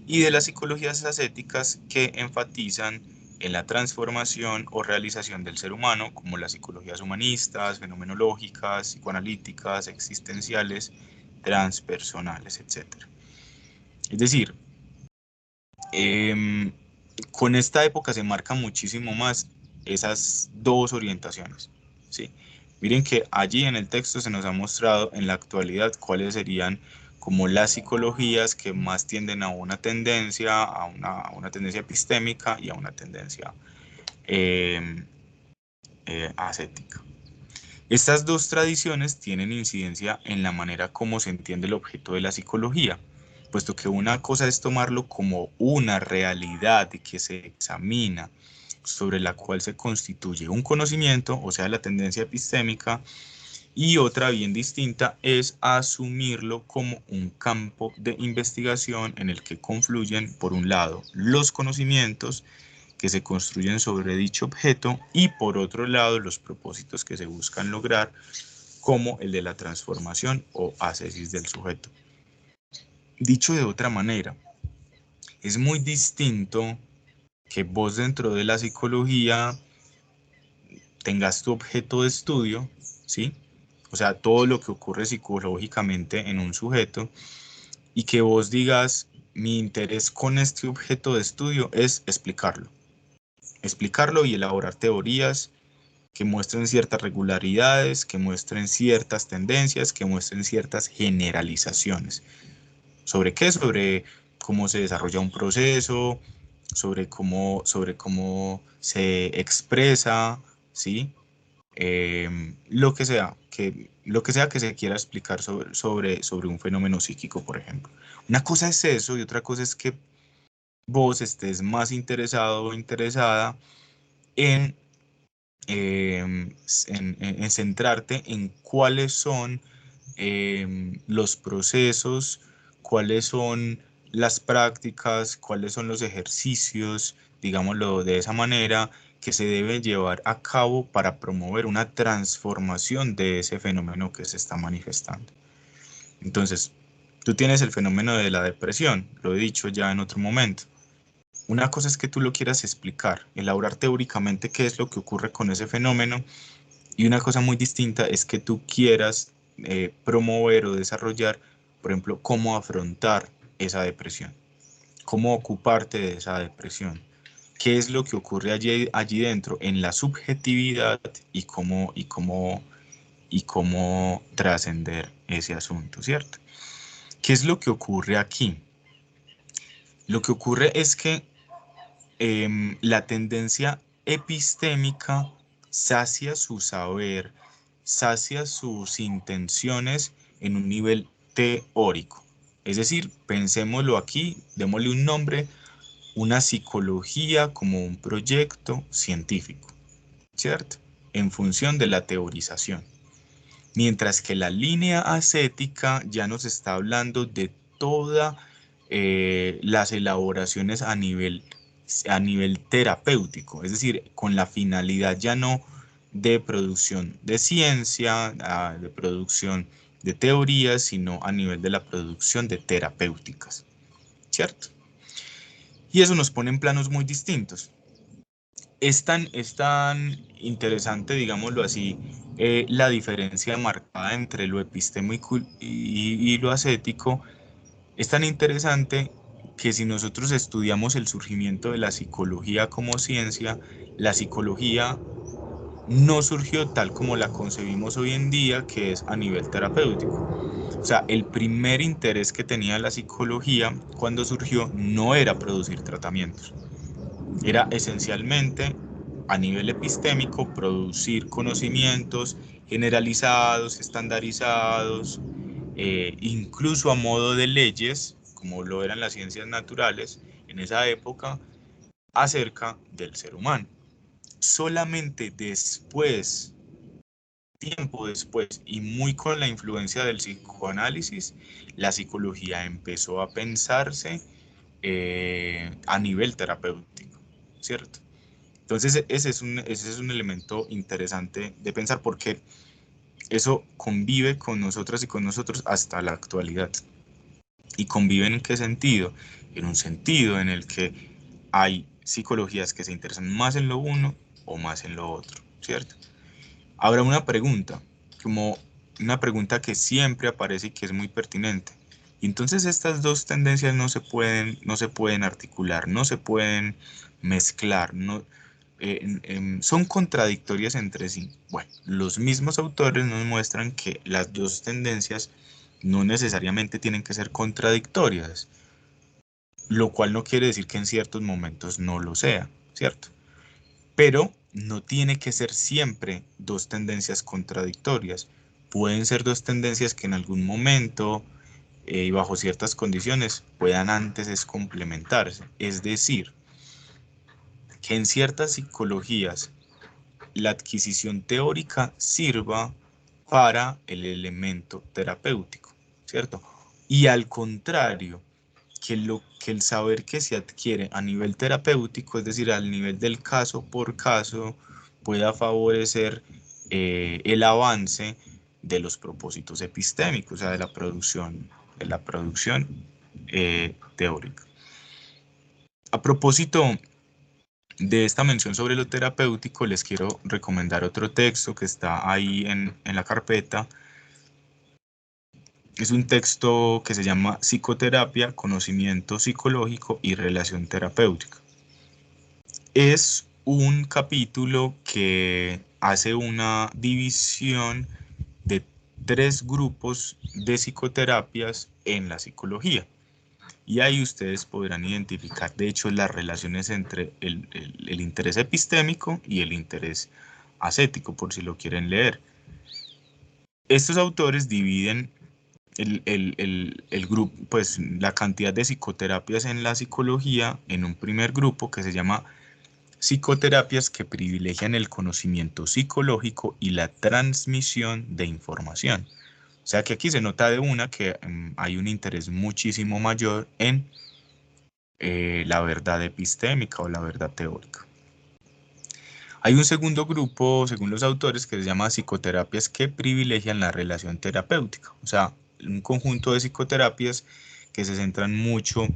Y de las psicologías ascéticas que enfatizan en la transformación o realización del ser humano, como las psicologías humanistas, fenomenológicas, psicoanalíticas, existenciales, transpersonales, etc. Es decir, con esta época se marca muchísimo más esas dos orientaciones, ¿sí? Miren que allí en el texto se nos ha mostrado en la actualidad cuáles serían como las psicologías que más tienden a una tendencia, a una tendencia epistémica y a una tendencia eh, ascética. Estas dos tradiciones tienen incidencia en la manera como se entiende el objeto de la psicología, puesto que una cosa es tomarlo como una realidad que se examina, sobre la cual se constituye un conocimiento, o sea, la tendencia epistémica, y otra bien distinta es asumirlo como un campo de investigación en el que confluyen, por un lado, los conocimientos que se construyen sobre dicho objeto y por otro lado los propósitos que se buscan lograr, como el de la transformación o ascesis del sujeto. Dicho de otra manera, es muy distinto que vos dentro de la psicología tengas tu objeto de estudio, ¿sí? O sea, todo lo que ocurre psicológicamente en un sujeto y que vos digas, mi interés con este objeto de estudio es explicarlo y elaborar teorías que muestren ciertas regularidades, que muestren ciertas tendencias, que muestren ciertas generalizaciones. ¿Sobre qué? Sobre cómo se desarrolla un proceso, sobre cómo se expresa, ¿sí? Lo que sea que se quiera explicar sobre un fenómeno psíquico, por ejemplo. Una cosa es eso y otra cosa es que vos estés más interesado o interesada en en centrarte en cuáles son los procesos, cuáles son las prácticas, cuáles son los ejercicios, digámoslo de esa manera, que se deben llevar a cabo para promover una transformación de ese fenómeno que se está manifestando. Entonces, tú tienes el fenómeno de la depresión, lo he dicho ya en otro momento. Una cosa es que tú lo quieras explicar, elaborar teóricamente qué es lo que ocurre con ese fenómeno, y una cosa muy distinta es que tú quieras promover o desarrollar, por ejemplo, cómo afrontar esa depresión, cómo ocuparte de esa depresión, qué es lo que ocurre allí dentro en la subjetividad y cómo trascender ese asunto, ¿cierto? ¿Qué es lo que ocurre aquí? Lo que ocurre es que la tendencia epistémica sacia su saber, sacia sus intenciones en un nivel teórico. Es decir, pensémoslo aquí, démosle un nombre, una psicología como un proyecto científico, ¿cierto? En función de la teorización. Mientras que la línea ascética ya nos está hablando de todas las elaboraciones a nivel terapéutico, es decir, con la finalidad ya no de producción de ciencia, de producción de teorías, sino a nivel de la producción de terapéuticas, ¿cierto? Y eso nos pone en planos muy distintos. Es tan interesante, digámoslo así, la diferencia marcada entre lo epistémico y lo ascético. Es tan interesante que si nosotros estudiamos el surgimiento de la psicología como ciencia, la psicología no surgió tal como la concebimos hoy en día, que es a nivel terapéutico. O sea, el primer interés que tenía la psicología cuando surgió no era producir tratamientos, era esencialmente a nivel epistémico producir conocimientos generalizados, estandarizados, incluso a modo de leyes, como lo eran las ciencias naturales en esa época, acerca del ser humano. Solamente después, tiempo después, y muy con la influencia del psicoanálisis, la psicología empezó a pensarse a nivel terapéutico, ¿cierto? Entonces, ese es un elemento interesante de pensar porque Eso convive con nosotras y con nosotros hasta la actualidad. ¿Y conviven en qué sentido? En un sentido en el que hay psicologías que se interesan más en lo uno o más en lo otro, ¿cierto? Ahora una pregunta, como una pregunta que siempre aparece y que es muy pertinente. Y entonces estas dos tendencias no se pueden articular, no se pueden mezclar, no, son contradictorias entre sí. Bueno, los mismos autores nos muestran que las dos tendencias no necesariamente tienen que ser contradictorias, lo cual no quiere decir que en ciertos momentos no lo sea, ¿cierto? Pero no tiene que ser siempre dos tendencias contradictorias. Pueden ser dos tendencias que en algún momento y bajo ciertas condiciones puedan antes es complementarse. Es decir, que en ciertas psicologías la adquisición teórica sirva para el elemento terapéutico, ¿cierto? Y al contrario, que el saber que se adquiere a nivel terapéutico, es decir, al nivel del caso por caso, pueda favorecer el avance de los propósitos epistémicos, o sea, de la producción teórica. A propósito de esta mención sobre lo terapéutico, les quiero recomendar otro texto que está ahí en la carpeta. Es un texto que se llama Psicoterapia, Conocimiento Psicológico y Relación Terapéutica. Es un capítulo que hace una división de tres grupos de psicoterapias en la psicología. Y ahí ustedes podrán identificar, de hecho, las relaciones entre el interés epistémico y el interés ascético, por si lo quieren leer. Estos autores dividen el grupo, pues la cantidad de psicoterapias en la psicología en un primer grupo que se llama psicoterapias que privilegian el conocimiento psicológico y la transmisión de información. O sea que aquí se nota de una que hay un interés muchísimo mayor en la verdad epistémica o la verdad teórica. Hay un segundo grupo, según los autores, que se llama psicoterapias que privilegian la relación terapéutica. O sea, un conjunto de psicoterapias que se centran mucho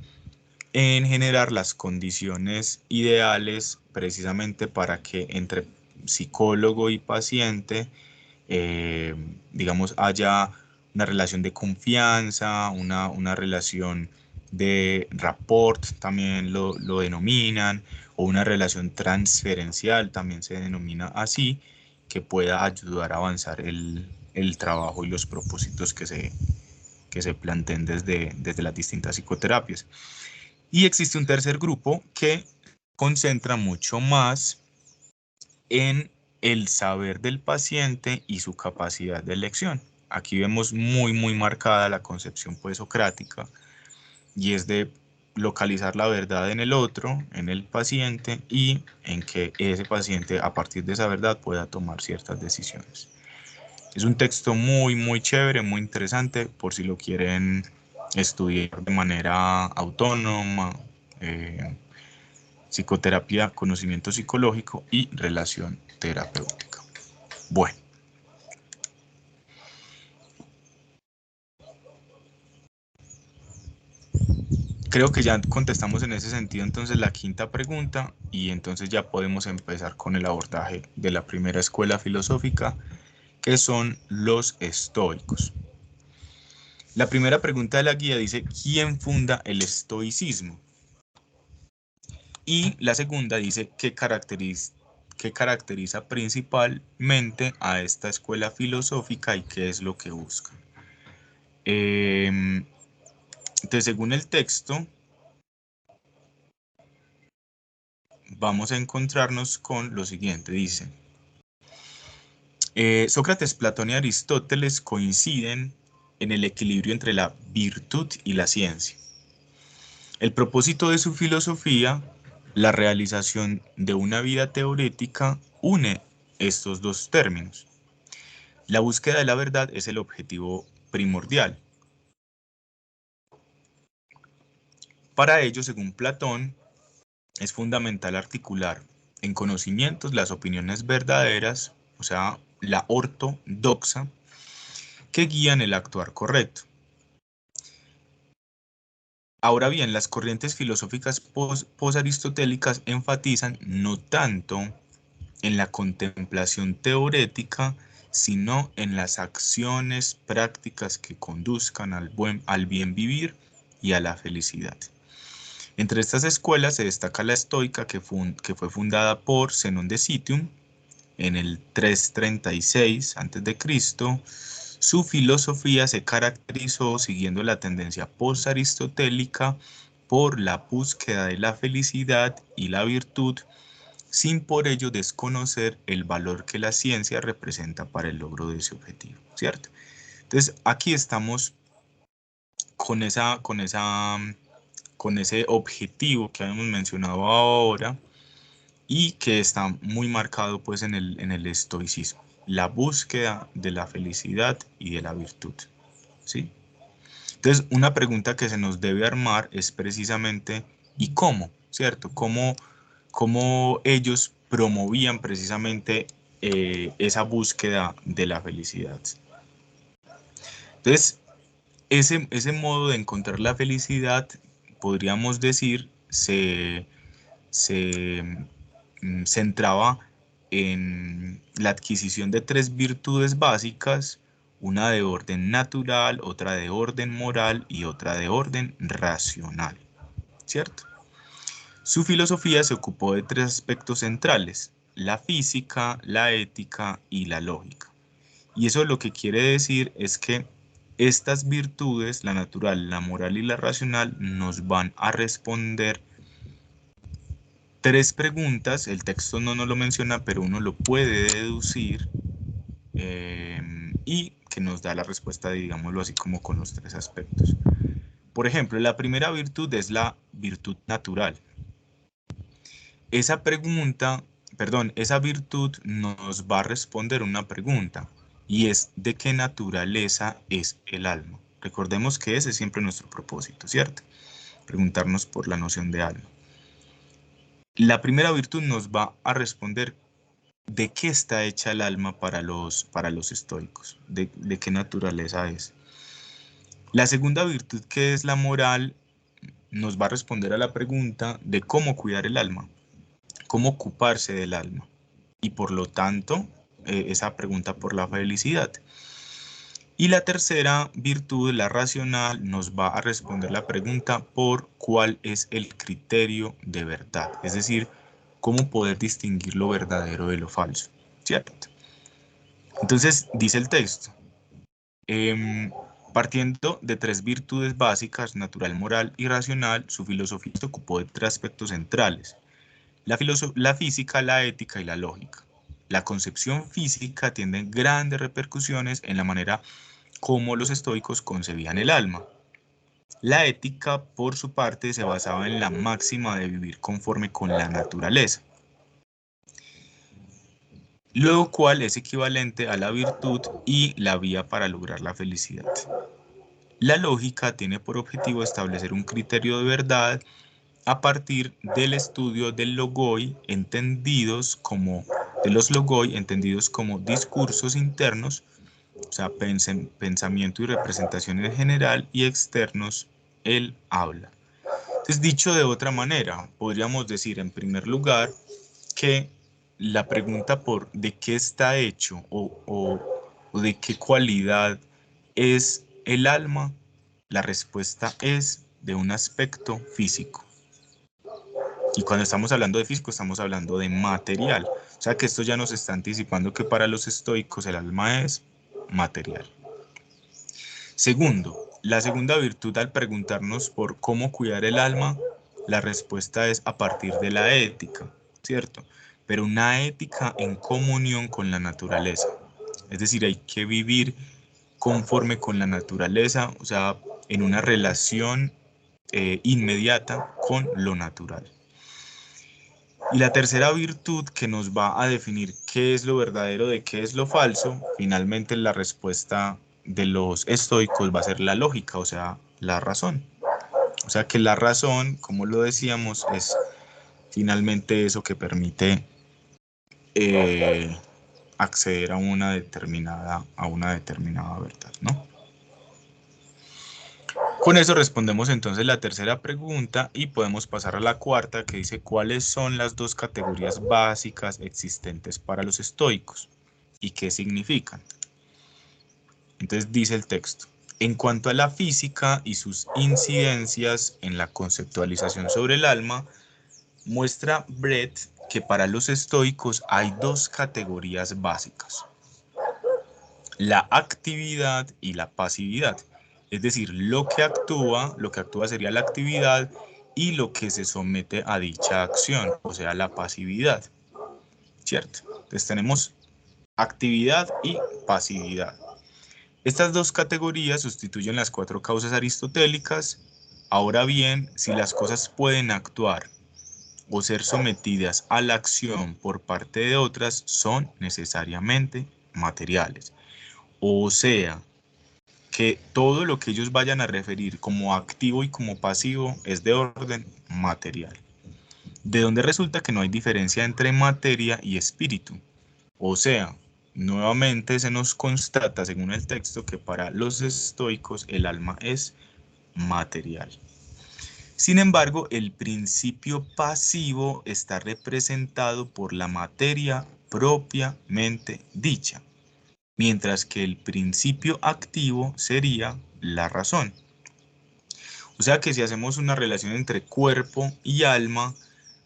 en generar las condiciones ideales precisamente para que entre psicólogo y paciente, digamos, haya una relación de confianza, una relación de rapport, también lo denominan, o una relación transferencial, también se denomina así, que pueda ayudar a avanzar el trabajo y los propósitos que se planteen desde las distintas psicoterapias. Y existe un tercer grupo que concentra mucho más en el saber del paciente y su capacidad de elección. Aquí vemos muy marcada la concepción pues socrática y es de localizar la verdad en el otro, en el paciente y en que ese paciente a partir de esa verdad pueda tomar ciertas decisiones. Es un texto muy chévere, muy interesante por si lo quieren estudiar de manera autónoma, eh, psicoterapia, conocimiento psicológico y relación terapéutica. Bueno, creo que ya contestamos en ese sentido entonces la quinta pregunta y entonces ya podemos empezar con el abordaje de la primera escuela filosófica, que son los estoicos. La primera pregunta de la guía dice, ¿quién funda el estoicismo? Y la segunda dice, qué caracteriza principalmente a esta escuela filosófica y qué es lo que busca? Entonces, según el texto, vamos a encontrarnos con lo siguiente. Dice, Sócrates, Platón y Aristóteles coinciden en el equilibrio entre la virtud y la ciencia. El propósito de su filosofía, la realización de una vida teorética, une estos dos términos. La búsqueda de la verdad es el objetivo primordial. Para ello, según Platón, es fundamental articular en conocimientos las opiniones verdaderas, o sea, la ortodoxa, que guían el actuar correcto. Ahora bien, las corrientes filosóficas posaristotélicas enfatizan no tanto en la contemplación teórica, sino en las acciones prácticas que conduzcan al bien vivir y a la felicidad. Entre estas escuelas se destaca la estoica, que fue fundada por Zenón de Citium en el 336 a.C. Su filosofía se caracterizó siguiendo la tendencia post-aristotélica por la búsqueda de la felicidad y la virtud, sin por ello desconocer el valor que la ciencia representa para el logro de ese objetivo, ¿cierto? Entonces, aquí estamos con con ese objetivo que habíamos mencionado ahora y que está muy marcado pues en el estoicismo, la búsqueda de la felicidad y de la virtud, ¿sí? Entonces, una pregunta que se nos debe armar es precisamente, ¿y cómo? ¿Cierto? ¿Cómo ellos promovían precisamente esa búsqueda de la felicidad? Entonces, ese modo de encontrar la felicidad, podríamos decir, se centraba en la adquisición de tres virtudes básicas, una de orden natural, otra de orden moral y otra de orden racional, ¿cierto? Su filosofía se ocupó de tres aspectos centrales: la física, la ética y la lógica. Y eso lo que quiere decir es que estas virtudes, la natural, la moral y la racional, nos van a responder tres preguntas. El texto no nos lo menciona, pero uno lo puede deducir, y que nos da la respuesta, digámoslo así, como con los tres aspectos. Por ejemplo, la primera virtud es la virtud natural. Esa pregunta, perdón, esa virtud nos va a responder una pregunta, y es: ¿de qué naturaleza es el alma? Recordemos que ese es siempre nuestro propósito, ¿cierto? Preguntarnos por la noción de alma. La primera virtud nos va a responder de qué está hecha el alma para los estoicos, de qué naturaleza es. La segunda virtud, que es la moral, nos va a responder a la pregunta de cómo cuidar el alma, cómo ocuparse del alma, y por lo tanto, esa pregunta por la felicidad. Y la tercera virtud, la racional, nos va a responder la pregunta por cuál es el criterio de verdad, es decir, cómo poder distinguir lo verdadero de lo falso, ¿cierto? Entonces, dice el texto, em, partiendo de tres virtudes básicas, natural, moral y racional, su filosofía se ocupó de tres aspectos centrales: la física, la ética y la lógica. La concepción física tiene grandes repercusiones en la manera como los estoicos concebían el alma. La ética, por su parte, se basaba en la máxima de vivir conforme con la naturaleza, lo cual es equivalente a la virtud y la vía para lograr la felicidad. La lógica tiene por objetivo establecer un criterio de verdad a partir del estudio del logoi, de los logoi entendidos como discursos internos, o sea, pensamiento y representación en general, y externos, el habla. Entonces, dicho de otra manera, podríamos decir en primer lugar que la pregunta por de qué está hecho o de qué cualidad es el alma, la respuesta es de un aspecto físico. Y cuando estamos hablando de físico, estamos hablando de material. O sea que esto ya nos está anticipando que para los estoicos el alma es material. Segundo, la segunda virtud, al preguntarnos por cómo cuidar el alma, la respuesta es a partir de la ética, ¿cierto? Pero una ética en comunión con la naturaleza. Es decir, hay que vivir conforme con la naturaleza, o sea, en una relación inmediata con lo natural. Y la tercera virtud, que nos va a definir qué es lo verdadero de qué es lo falso, finalmente la respuesta de los estoicos va a ser la lógica, o sea, la razón. O sea que la razón, como lo decíamos, es finalmente eso que permite eh, acceder a una determinada verdad, ¿no? Con eso respondemos entonces la tercera pregunta y podemos pasar a la cuarta, que dice cuáles son las dos categorías básicas existentes para los estoicos y qué significan. Entonces dice el texto: en cuanto a la física y sus incidencias en la conceptualización sobre el alma, muestra Brett que para los estoicos hay dos categorías básicas: la actividad y la pasividad. Es decir, lo que actúa sería la actividad, y lo que se somete a dicha acción, o sea, la pasividad, ¿cierto? Entonces tenemos actividad y pasividad. Estas dos categorías sustituyen las cuatro causas aristotélicas. Ahora bien, si las cosas pueden actuar o ser sometidas a la acción por parte de otras, son necesariamente materiales. O sea, que todo lo que ellos vayan a referir como activo y como pasivo es de orden material. De donde resulta que no hay diferencia entre materia y espíritu. O sea, nuevamente se nos constata, según el texto, que para los estoicos el alma es material. Sin embargo, el principio pasivo está representado por la materia propiamente dicha, mientras que el principio activo sería la razón. O sea que si hacemos una relación entre cuerpo y alma,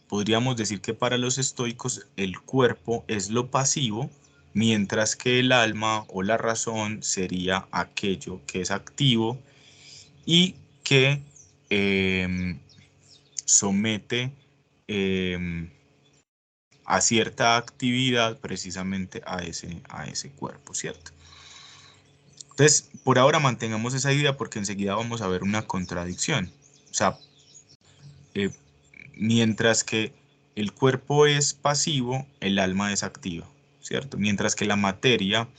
podríamos decir que para los estoicos el cuerpo es lo pasivo, mientras que el alma o la razón sería aquello que es activo y que somete a cierta actividad precisamente a ese cuerpo, ¿cierto? Entonces, por ahora mantengamos esa idea porque enseguida vamos a ver una contradicción. O sea, eh, mientras que el cuerpo es pasivo, el alma es activa, ¿cierto? Mientras que la materia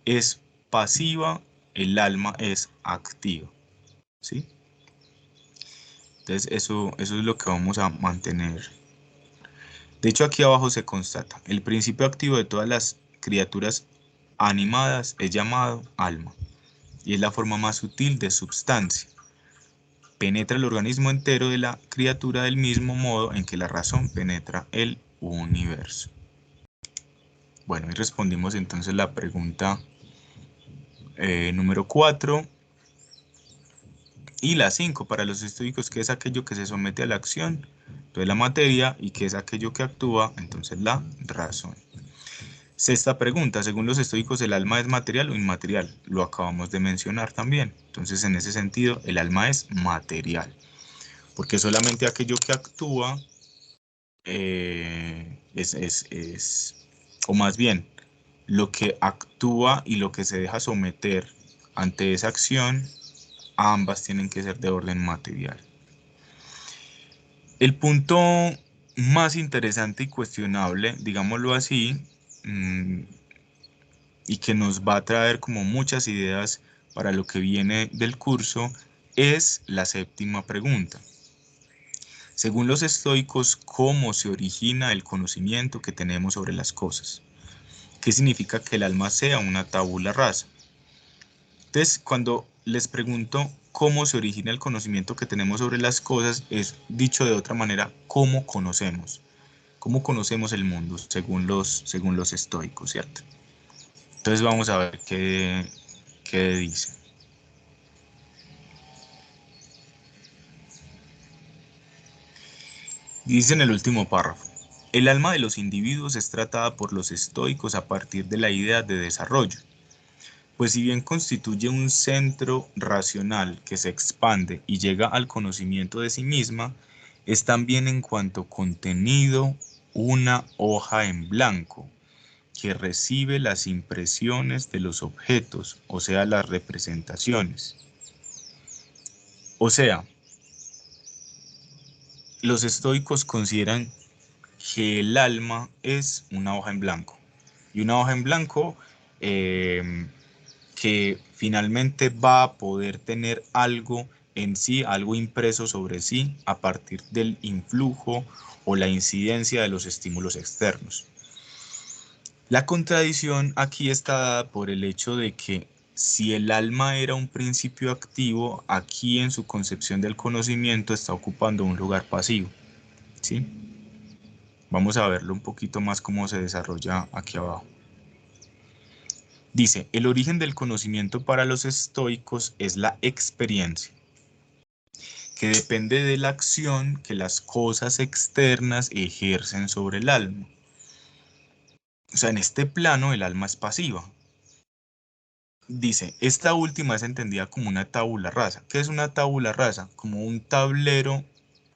es pasiva, el alma es activa, ¿sí? Entonces, eso es lo que vamos a mantener. De hecho, aquí abajo se constata: el principio activo de todas las criaturas animadas es llamado alma, y es la forma más sutil de substancia. Penetra el organismo entero de la criatura del mismo modo en que la razón penetra el universo. Bueno, y respondimos entonces la pregunta número 4 y la 5 para los estoicos, que es aquello que se somete a la acción, entonces la materia, y que es aquello que actúa, entonces la razón. Sexta pregunta: según los estoicos, ¿el alma es material o inmaterial? Lo acabamos de mencionar también. Entonces, en ese sentido, el alma es material, porque solamente aquello que actúa o más bien, lo que actúa y lo que se deja someter ante esa acción, ambas tienen que ser de orden material. El punto más interesante y cuestionable, digámoslo así, y que nos va a traer como muchas ideas para lo que viene del curso, es la séptima pregunta. Según los estoicos, ¿cómo se origina el conocimiento que tenemos sobre las cosas? ¿Qué significa que el alma sea una tabula rasa? Entonces, cuando les pregunto cómo se origina el conocimiento que tenemos sobre las cosas, es, dicho de otra manera, ¿cómo conocemos? ¿Cómo conocemos el mundo según los estoicos, ¿cierto? Entonces vamos a ver qué dice. Dice en el último párrafo: el alma de los individuos es tratada por los estoicos a partir de la idea de desarrollo, pues si bien constituye un centro racional que se expande y llega al conocimiento de sí misma, es también en cuanto contenido una hoja en blanco que recibe las impresiones de los objetos, o sea, las representaciones. O sea, los estoicos consideran que el alma es una hoja en blanco. Y una hoja en blanco que finalmente va a poder tener algo en sí, algo impreso sobre sí, a partir del influjo o la incidencia de los estímulos externos. La contradicción aquí está dada por el hecho de que si el alma era un principio activo, aquí en su concepción del conocimiento está ocupando un lugar pasivo, ¿sí? Vamos a verlo un poquito más cómo se desarrolla aquí abajo. Dice, el origen del conocimiento para los estoicos es la experiencia, que depende de la acción que las cosas externas ejercen sobre el alma. O sea, en este plano el alma es pasiva. Dice, esta última es entendida como una tabula rasa. ¿Qué es una tabula rasa? Como un tablero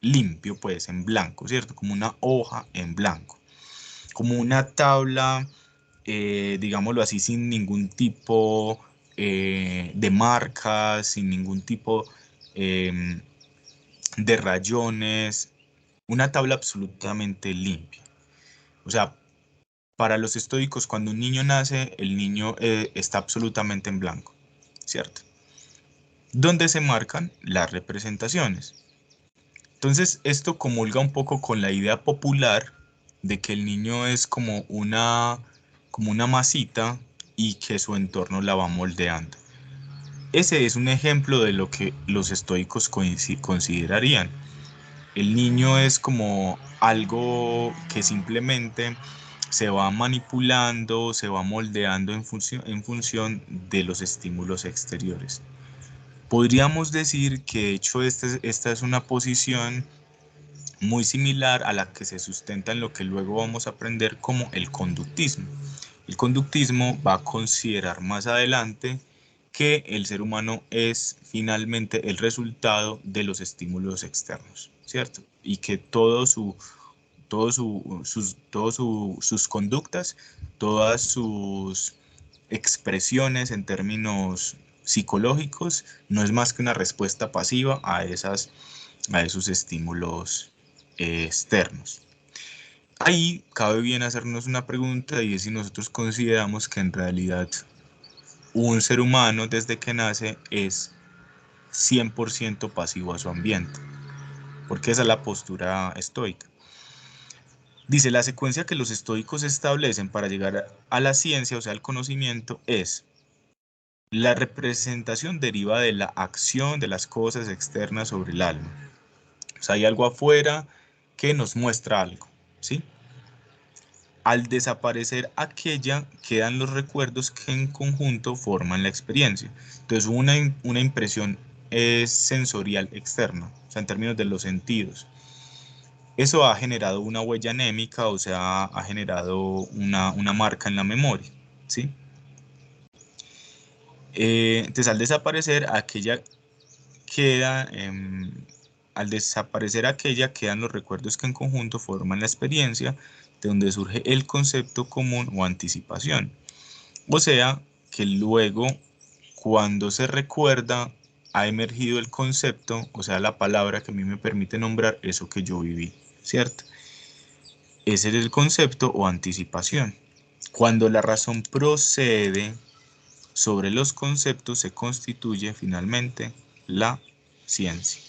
limpio, pues, en blanco, ¿cierto? Como una hoja en blanco. Como una tabla, digámoslo así, sin ningún tipo de marcas, sin ningún tipo em, de rayones. Una tabla absolutamente limpia. O sea, para los estoicos, cuando un niño nace, el niño está absolutamente en blanco, ¿cierto? Donde se marcan las representaciones. Entonces, esto comulga un poco con la idea popular de que el niño es como una masita y que su entorno la va moldeando. Ese es un ejemplo de lo que los estoicos considerarían. El niño es como algo que simplemente se va manipulando, se va moldeando en función de los estímulos exteriores. Podríamos decir que de hecho esta es una posición muy similar a la que se sustenta en lo que luego vamos a aprender como el conductismo. El conductismo va a considerar más adelante que el ser humano es finalmente el resultado de los estímulos externos, ¿cierto? Y que sus conductas, todas sus expresiones en términos psicológicos, no es más que una respuesta pasiva a esos estímulos externos. Ahí cabe bien hacernos una pregunta y es si nosotros consideramos que en realidad un ser humano desde que nace es 100% pasivo a su ambiente, porque esa es la postura estoica. Dice, la secuencia que los estoicos establecen para llegar a la ciencia, o sea, al conocimiento, es la representación deriva de la acción de las cosas externas sobre el alma. O sea, hay algo afuera que nos muestra algo, ¿sí? Al desaparecer aquella, quedan los recuerdos que en conjunto forman la experiencia. Entonces, una impresión es sensorial externa, o sea, en términos de los sentidos. Eso ha generado una huella anémica, o sea, ha generado una marca en la memoria, ¿sí? Entonces, queda, al desaparecer aquella, quedan los recuerdos que en conjunto forman la experiencia, de donde surge el concepto común o anticipación. O sea, que luego, cuando se recuerda, ha emergido el concepto, o sea, la palabra que a mí me permite nombrar eso que yo viví, ¿cierto? Ese es el concepto o anticipación. Cuando la razón procede sobre los conceptos, se constituye finalmente la ciencia.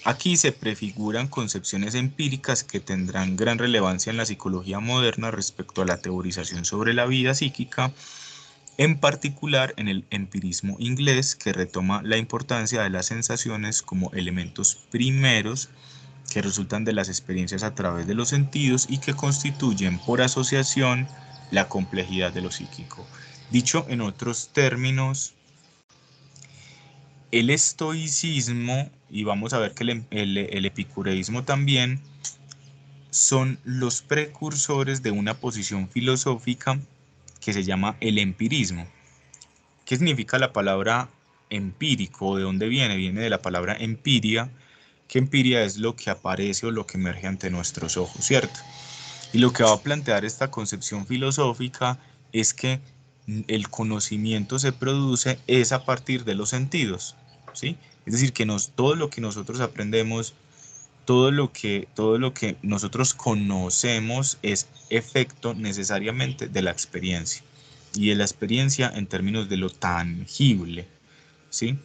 Aquí se prefiguran concepciones empíricas que tendrán gran relevancia en la psicología moderna respecto a la teorización sobre la vida psíquica, en particular en el empirismo inglés, que retoma la importancia de las sensaciones como elementos primeros que resultan de las experiencias a través de los sentidos y que constituyen por asociación la complejidad de lo psíquico. Dicho en otros términos, el estoicismo, y vamos a ver que el epicureísmo también, son los precursores de una posición filosófica que se llama el empirismo. ¿Qué significa la palabra empírico? ¿De dónde viene? Viene de la palabra empiria, que empiria es lo que aparece o lo que emerge ante nuestros ojos, ¿cierto? Y lo que va a plantear esta concepción filosófica es que el conocimiento se produce es a partir de los sentidos, ¿sí? Es decir, que todo lo que nosotros aprendemos, todo lo que nosotros conocemos es efecto necesariamente de la experiencia. Y de la experiencia en términos de lo tangible, ¿sí?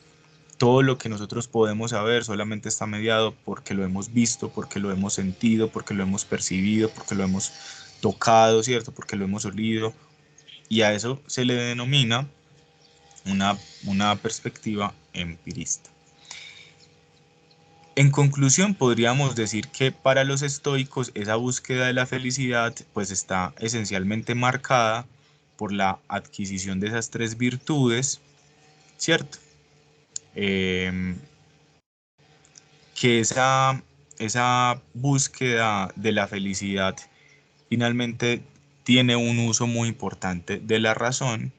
Todo lo que nosotros podemos saber solamente está mediado porque lo hemos visto, porque lo hemos sentido, porque lo hemos percibido, porque lo hemos tocado, ¿cierto? Porque lo hemos olido, y a eso se le denomina una perspectiva empirista. En conclusión, podríamos decir que para los estoicos esa búsqueda de la felicidad pues está esencialmente marcada por la adquisición de esas tres virtudes, ¿cierto? Que esa búsqueda de la felicidad finalmente tiene un uso muy importante de la razón,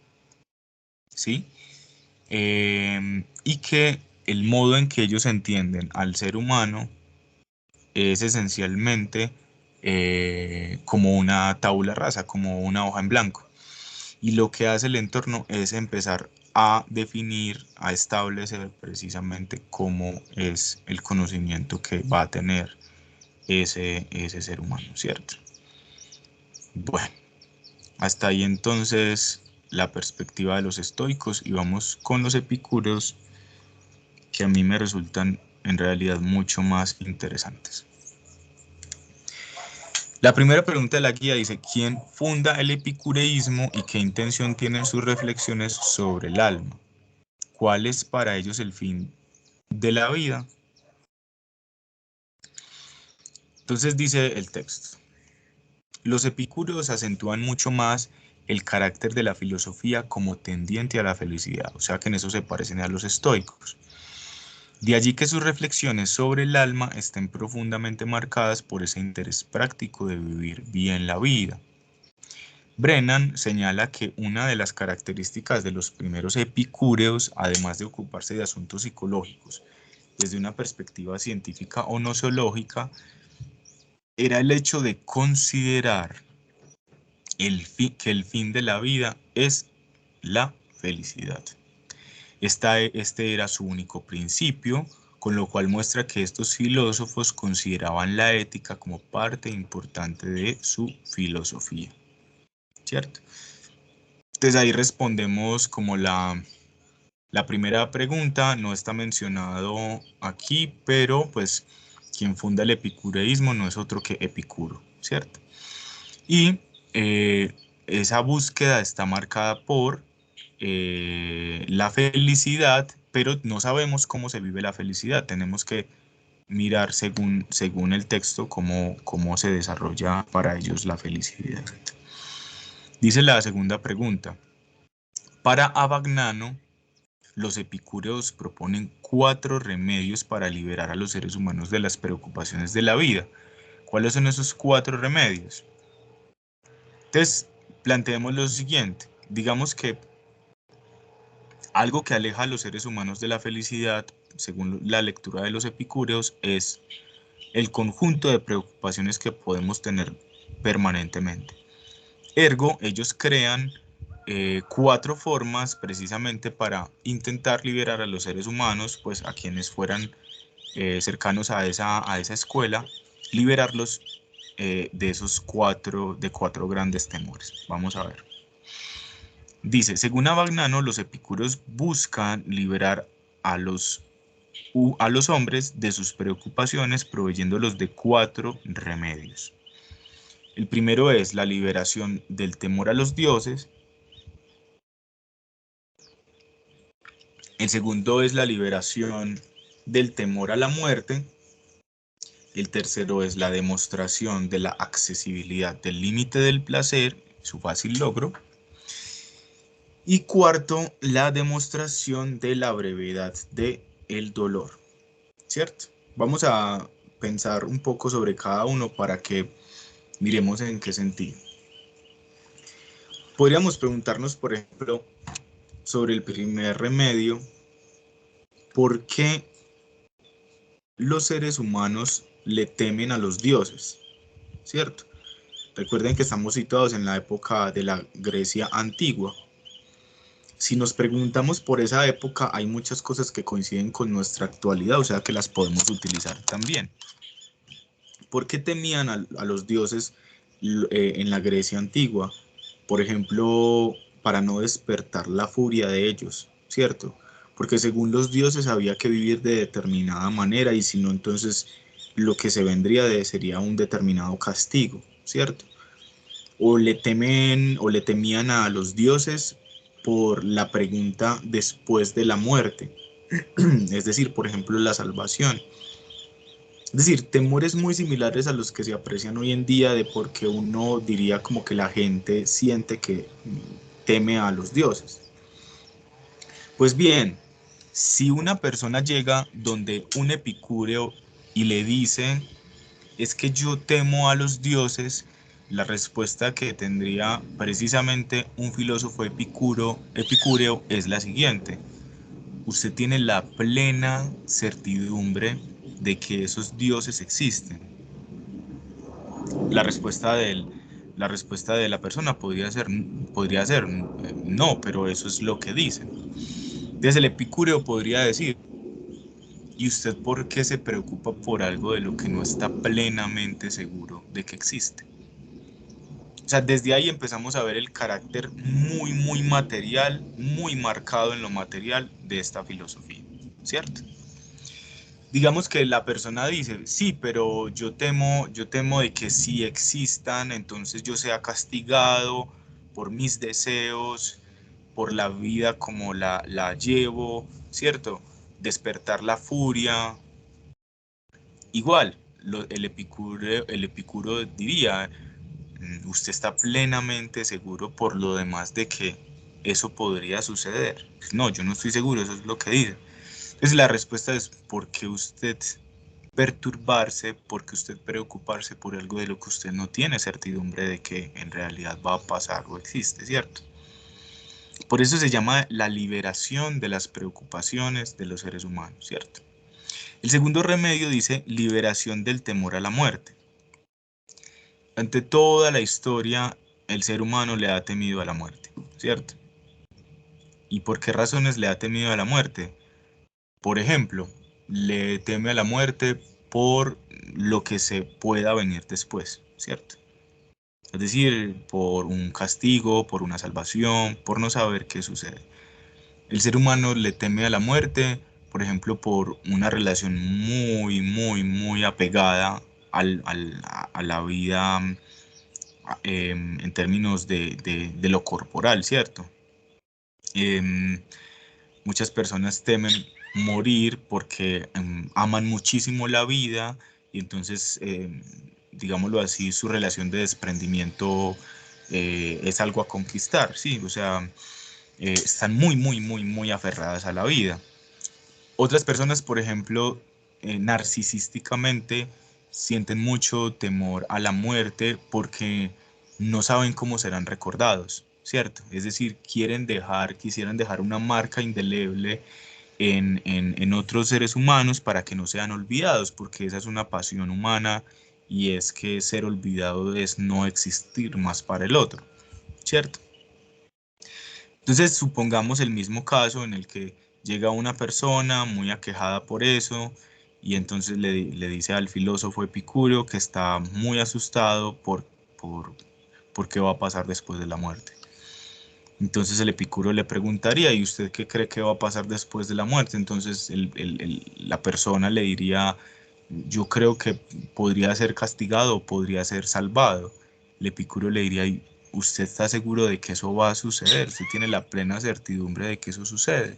¿sí? Y que el modo en que ellos entienden al ser humano es esencialmente como una tabula rasa, como una hoja en blanco. Y lo que hace el entorno es empezar a definir, a establecer precisamente cómo es el conocimiento que va a tener ese ser humano, ¿cierto? Bueno, hasta ahí entonces la perspectiva de los estoicos y vamos con los epicúreos, que a mí me resultan en realidad mucho más interesantes. La primera pregunta de la guía dice: ¿quién funda el epicureísmo y qué intención tienen sus reflexiones sobre el alma? ¿Cuál es para ellos el fin de la vida? Entonces dice el texto: los epicúreos acentúan mucho más el carácter de la filosofía como tendiente a la felicidad, o sea que en eso se parecen a los estoicos. De allí que sus reflexiones sobre el alma estén profundamente marcadas por ese interés práctico de vivir bien la vida. Brennan señala que una de las características de los primeros epicúreos, además de ocuparse de asuntos psicológicos desde una perspectiva científica o nosológica, era el hecho de considerar que el fin de la vida es la felicidad. Este era su único principio, con lo cual muestra que estos filósofos consideraban la ética como parte importante de su filosofía, ¿cierto? Entonces ahí respondemos como la primera pregunta, no está mencionado aquí, pero pues quien funda el epicureísmo no es otro que Epicuro, ¿cierto? Y esa búsqueda está marcada por la felicidad, pero no sabemos cómo se vive la felicidad. Tenemos que mirar según el texto cómo se desarrolla para ellos la felicidad. Dice la segunda pregunta: para Abagnano, los epicúreos proponen 4 remedios para liberar a los seres humanos de las preocupaciones de la vida. ¿Cuáles son esos 4 remedios? Entonces, planteemos lo siguiente. Digamos que algo que aleja a los seres humanos de la felicidad, según la lectura de los epicúreos, es el conjunto de preocupaciones que podemos tener permanentemente. Ergo, ellos crean 4 formas precisamente para intentar liberar a los seres humanos, pues a quienes fueran cercanos a esa escuela, liberarlos de esos 4 grandes temores. Vamos a ver. Dice: según Abagnano, los epicúreos buscan liberar a los hombres de sus preocupaciones proveyéndolos de 4 remedios. El primero es la liberación del temor a los dioses. El segundo es la liberación del temor a la muerte. El tercero es la demostración de la accesibilidad del límite del placer, su fácil logro. Y cuarto, la demostración de la brevedad del dolor, ¿cierto? Vamos a pensar un poco sobre cada uno para que miremos en qué sentido. Podríamos preguntarnos, por ejemplo, sobre el primer remedio: ¿por qué los seres humanos le temen a los dioses? ¿Cierto? Recuerden que estamos situados en la época de la Grecia antigua. Si nos preguntamos por esa época, hay muchas cosas que coinciden con nuestra actualidad, o sea que las podemos utilizar también. ¿Por qué temían a los dioses en la Grecia antigua? Por ejemplo, para no despertar la furia de ellos, ¿cierto? Porque según los dioses había que vivir de determinada manera y si no, entonces lo que se vendría sería un determinado castigo, ¿cierto? o le temen o le temían a los dioses por la pregunta después de la muerte, es decir, por ejemplo, la salvación. Es decir, temores muy similares a los que se aprecian hoy en día de por qué uno diría como que la gente siente que teme a los dioses. Pues bien, si una persona llega donde un epicúreo y le dice, es que yo temo a los dioses, la respuesta que tendría precisamente un filósofo epicúreo es la siguiente. Usted tiene la plena certidumbre de que esos dioses existen. La respuesta la respuesta de la persona podría ser no, pero eso es lo que dicen. Desde el epicúreo podría decir, ¿y usted por qué se preocupa por algo de lo que no está plenamente seguro de que existe? O sea, desde ahí empezamos a ver el carácter muy, muy material, muy marcado en lo material de esta filosofía, ¿cierto? Digamos que la persona dice, sí, pero yo temo de que si existan, entonces yo sea castigado por mis deseos, por la vida como la llevo, ¿cierto? Despertar la furia. Igual, el epicuro diría, usted está plenamente seguro por lo demás de que eso podría suceder. No, yo no estoy seguro, eso es lo que dice. Entonces la respuesta es ¿por qué usted perturbarse, por qué usted preocuparse por algo de lo que usted no tiene certidumbre de que en realidad va a pasar o existe, ¿cierto? Por eso se llama la liberación de las preocupaciones de los seres humanos, ¿cierto? El segundo remedio dice liberación del temor a la muerte. Ante toda la historia, el ser humano le ha temido a la muerte, ¿cierto? ¿Y por qué razones le ha temido a la muerte? Por ejemplo, le teme a la muerte por lo que se pueda venir después, ¿cierto? Es decir, por un castigo, por una salvación, por no saber qué sucede. El ser humano le teme a la muerte, por ejemplo, por una relación muy, muy, muy apegada a la vida en términos de lo corporal, ¿cierto? Em, Muchas personas temen morir porque aman muchísimo la vida y entonces, digámoslo así, su relación de desprendimiento es algo a conquistar, ¿sí? O sea, están muy, muy, muy, muy aferradas a la vida. Otras personas, por ejemplo, narcisísticamente sienten mucho temor a la muerte porque no saben cómo serán recordados, ¿cierto? Es decir, quisieran dejar una marca indeleble en otros seres humanos para que no sean olvidados, porque esa es una pasión humana y es que ser olvidado es no existir más para el otro, ¿cierto? Entonces, supongamos el mismo caso en el que llega una persona muy aquejada por eso y entonces le dice al filósofo Epicúreo que está muy asustado por, por qué va a pasar después de la muerte. Entonces el Epicúreo le preguntaría, ¿y usted qué cree que va a pasar después de la muerte? Entonces la persona le diría, yo creo que podría ser castigado o podría ser salvado. El Epicúreo le diría, "¿Y usted está seguro de que eso va a suceder? Usted tiene la plena certidumbre de que eso sucede".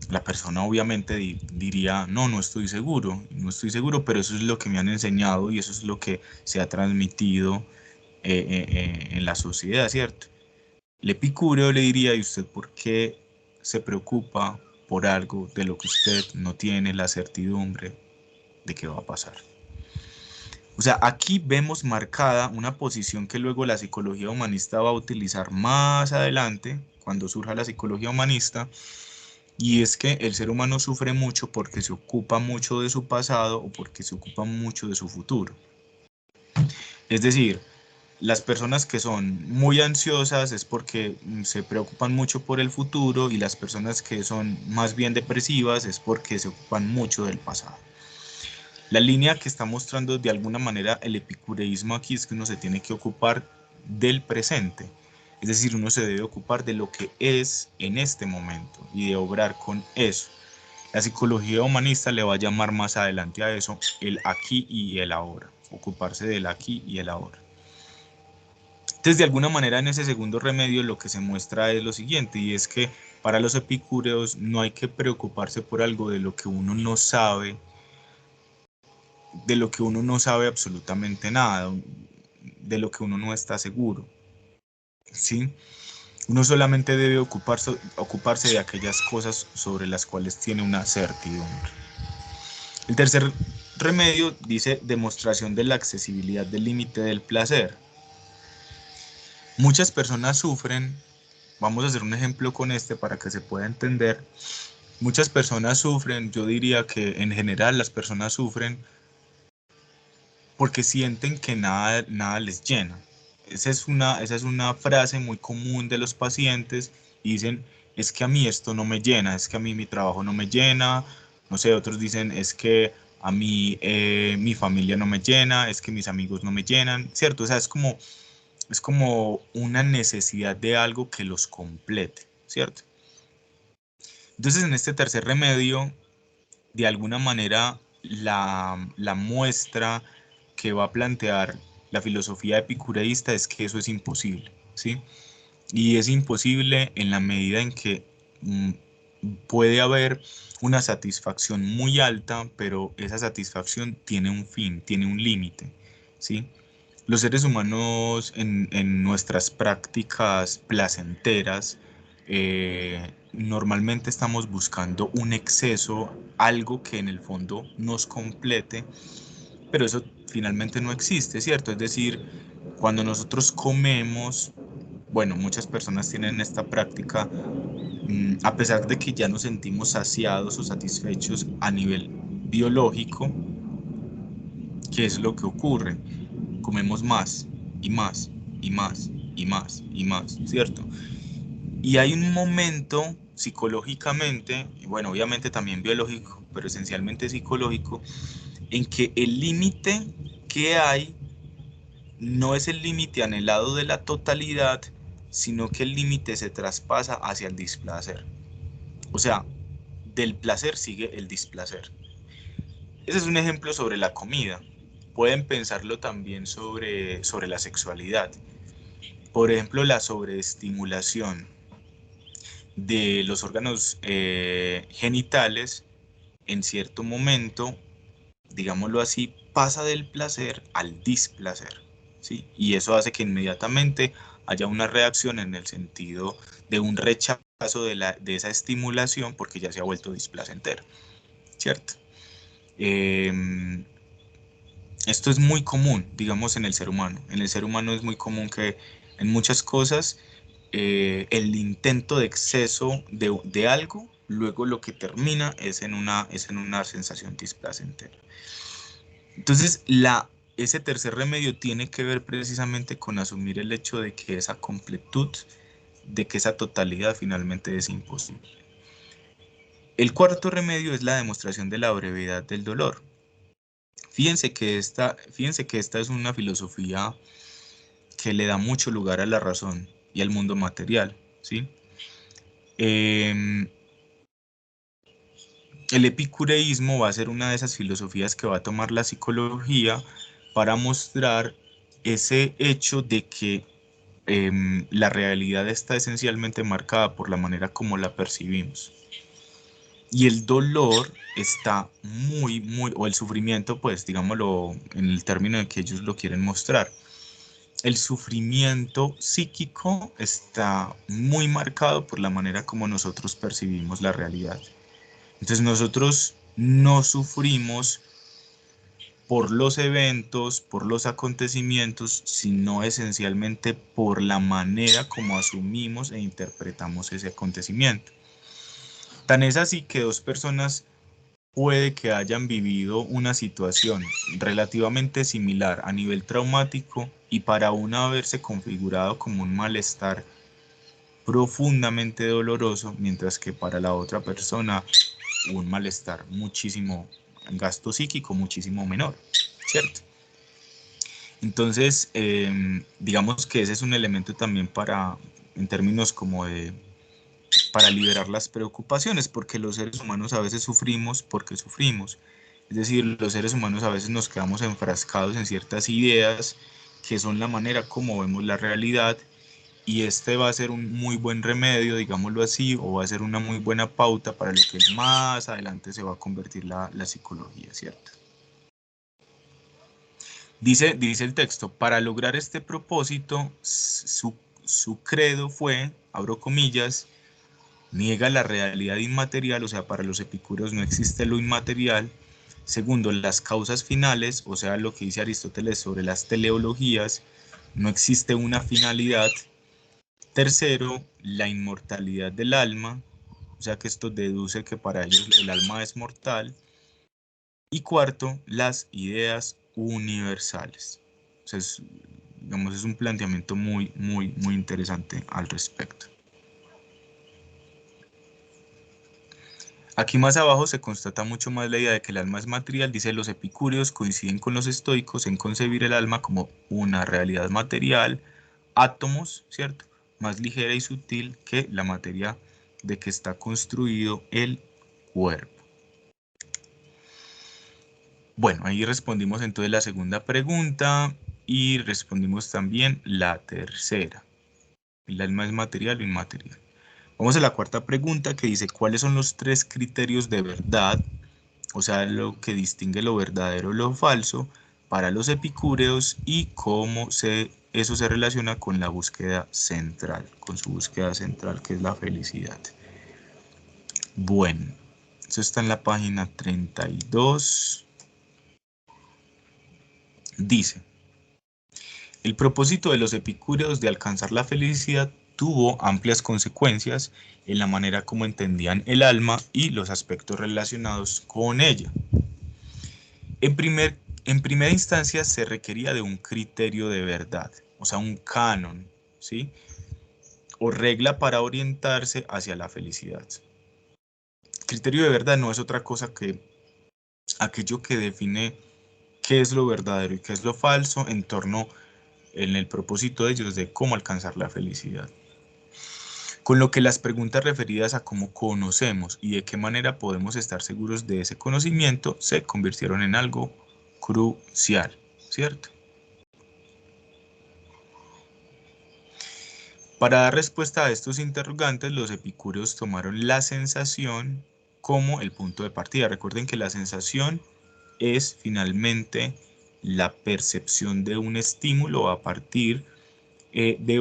La persona obviamente diría, no, no estoy seguro, pero eso es lo que me han enseñado y eso es lo que se ha transmitido en la sociedad, ¿cierto? El epicúreo le diría, ¿y usted por qué se preocupa por algo de lo que usted no tiene la certidumbre de que va a pasar? O sea, aquí vemos marcada una posición que luego la psicología humanista va a utilizar más adelante, cuando surja la psicología humanista, y es que el ser humano sufre mucho porque se ocupa mucho de su pasado o porque se ocupa mucho de su futuro. Es decir, las personas que son muy ansiosas es porque se preocupan mucho por el futuro y las personas que son más bien depresivas es porque se ocupan mucho del pasado. La línea que está mostrando de alguna manera el epicureísmo aquí es que uno se tiene que ocupar del presente. Es decir, uno se debe ocupar de lo que es en este momento y de obrar con eso. La psicología humanista le va a llamar más adelante a eso el aquí y el ahora, ocuparse del aquí y el ahora. Entonces, de alguna manera, en ese segundo remedio lo que se muestra es lo siguiente, y es que para los epicúreos no hay que preocuparse por algo de lo que uno no sabe, de lo que uno no sabe absolutamente nada, de lo que uno no está seguro, ¿sí? Uno solamente debe ocuparse de aquellas cosas sobre las cuales tiene una certidumbre. El tercer remedio dice demostración de la accesibilidad del límite del placer. Muchas personas sufren, vamos a hacer un ejemplo con este para que se pueda entender. Muchas personas sufren, yo diría que en general las personas sufren porque sienten que nada les llena. Esa es una frase muy común de los pacientes y dicen, es que a mí esto no me llena, es que a mí mi trabajo no me llena, no sé, otros dicen, es que a mí mi familia no me llena, es que mis amigos no me llenan, ¿cierto? O sea, es como una necesidad de algo que los complete, ¿cierto? Entonces, en este tercer remedio, de alguna manera, la muestra que va a plantear la filosofía epicureísta es que eso es imposible, ¿sí? Y es imposible en la medida en que puede haber una satisfacción muy alta, pero esa satisfacción tiene un fin, tiene un límite, ¿sí? Los seres humanos en nuestras prácticas placenteras normalmente estamos buscando un exceso, algo que en el fondo nos complete, pero eso finalmente no existe, ¿cierto? Es decir, cuando nosotros comemos, bueno, muchas personas tienen esta práctica, a pesar de que ya nos sentimos saciados o satisfechos a nivel biológico, ¿qué es lo que ocurre? Comemos más y más y más y más y más, ¿cierto? Y hay un momento psicológicamente, y bueno, obviamente también biológico, pero esencialmente psicológico, en que el límite que hay no es el límite anhelado de la totalidad, sino que el límite se traspasa hacia el displacer. O sea, del placer sigue el displacer. Ese es un ejemplo sobre la comida. Pueden pensarlo también sobre la sexualidad. Por ejemplo, la sobreestimulación de los órganos genitales en cierto momento, digámoslo así, pasa del placer al displacer, ¿sí? Y eso hace que inmediatamente haya una reacción en el sentido de un rechazo de esa estimulación porque ya se ha vuelto displacentero, ¿cierto? Eh, Esto es muy común, digamos, en el ser humano. En el ser humano es muy común que en muchas cosas el intento de exceso de algo, luego lo que termina es en una sensación displacentera. Entonces, ese tercer remedio tiene que ver precisamente con asumir el hecho de que esa completud, de que esa totalidad finalmente es imposible. El cuarto remedio es la demostración de la brevedad del dolor. Fíjense que esta es una filosofía que le da mucho lugar a la razón y al mundo material, ¿sí? Em, el epicureísmo va a ser una de esas filosofías que va a tomar la psicología para mostrar ese hecho de que la realidad está esencialmente marcada por la manera como la percibimos. Y el dolor está o el sufrimiento, pues digámoslo en el término en que ellos lo quieren mostrar, el sufrimiento psíquico está muy marcado por la manera como nosotros percibimos la realidad. Entonces nosotros no sufrimos por los eventos, por los acontecimientos, sino esencialmente por la manera como asumimos e interpretamos ese acontecimiento. Tan es así que dos personas puede que hayan vivido una situación relativamente similar a nivel traumático y para una haberse configurado como un malestar profundamente doloroso, mientras que para la otra persona un malestar muchísimo, un gasto psíquico muchísimo menor, ¿cierto? Entonces, digamos que ese es un elemento también en términos como para liberar las preocupaciones, porque los seres humanos a veces sufrimos porque sufrimos. Es decir, los seres humanos a veces nos quedamos enfrascados en ciertas ideas que son la manera como vemos la realidad, y este va a ser un muy buen remedio, digámoslo así, o va a ser una muy buena pauta para lo que más adelante se va a convertir la psicología, ¿cierto? Dice el texto, para lograr este propósito, su credo fue, abro comillas, niega la realidad inmaterial, o sea, para los epicúreos no existe lo inmaterial. Segundo, las causas finales, o sea, lo que dice Aristóteles sobre las teleologías, no existe una finalidad. Tercero, la inmortalidad del alma, o sea que esto deduce que para ellos el alma es mortal. Y cuarto, las ideas universales. O sea, digamos, es un planteamiento muy interesante al respecto. Aquí más abajo se constata mucho más la idea de que el alma es material. Dice, los epicúreos coinciden con los estoicos en concebir el alma como una realidad material, átomos, ¿cierto? Más ligera y sutil que la materia de que está construido el cuerpo. Bueno, ahí respondimos entonces la segunda pregunta y respondimos también la tercera. ¿El alma es material o inmaterial? Vamos a la cuarta pregunta que dice, ¿cuáles son los tres criterios de verdad? O sea, lo que distingue lo verdadero de lo falso para los epicúreos y cómo eso se relaciona con la búsqueda central, con su búsqueda central que es la felicidad. Bueno, eso está en la página 32. Dice, el propósito de los epicúreos de alcanzar la felicidad tuvo amplias consecuencias en la manera como entendían el alma y los aspectos relacionados con ella. En primera instancia se requería de un criterio de verdad, o sea, un canon, ¿sí? O regla para orientarse hacia la felicidad. Criterio de verdad no es otra cosa que aquello que define qué es lo verdadero y qué es lo falso en torno en el propósito de ellos de cómo alcanzar la felicidad. Con lo que las preguntas referidas a cómo conocemos y de qué manera podemos estar seguros de ese conocimiento se convirtieron en algo crucial, ¿cierto? Para dar respuesta a estos interrogantes, los epicúreos tomaron la sensación como el punto de partida. Recuerden que la sensación es finalmente la percepción de un estímulo a partir de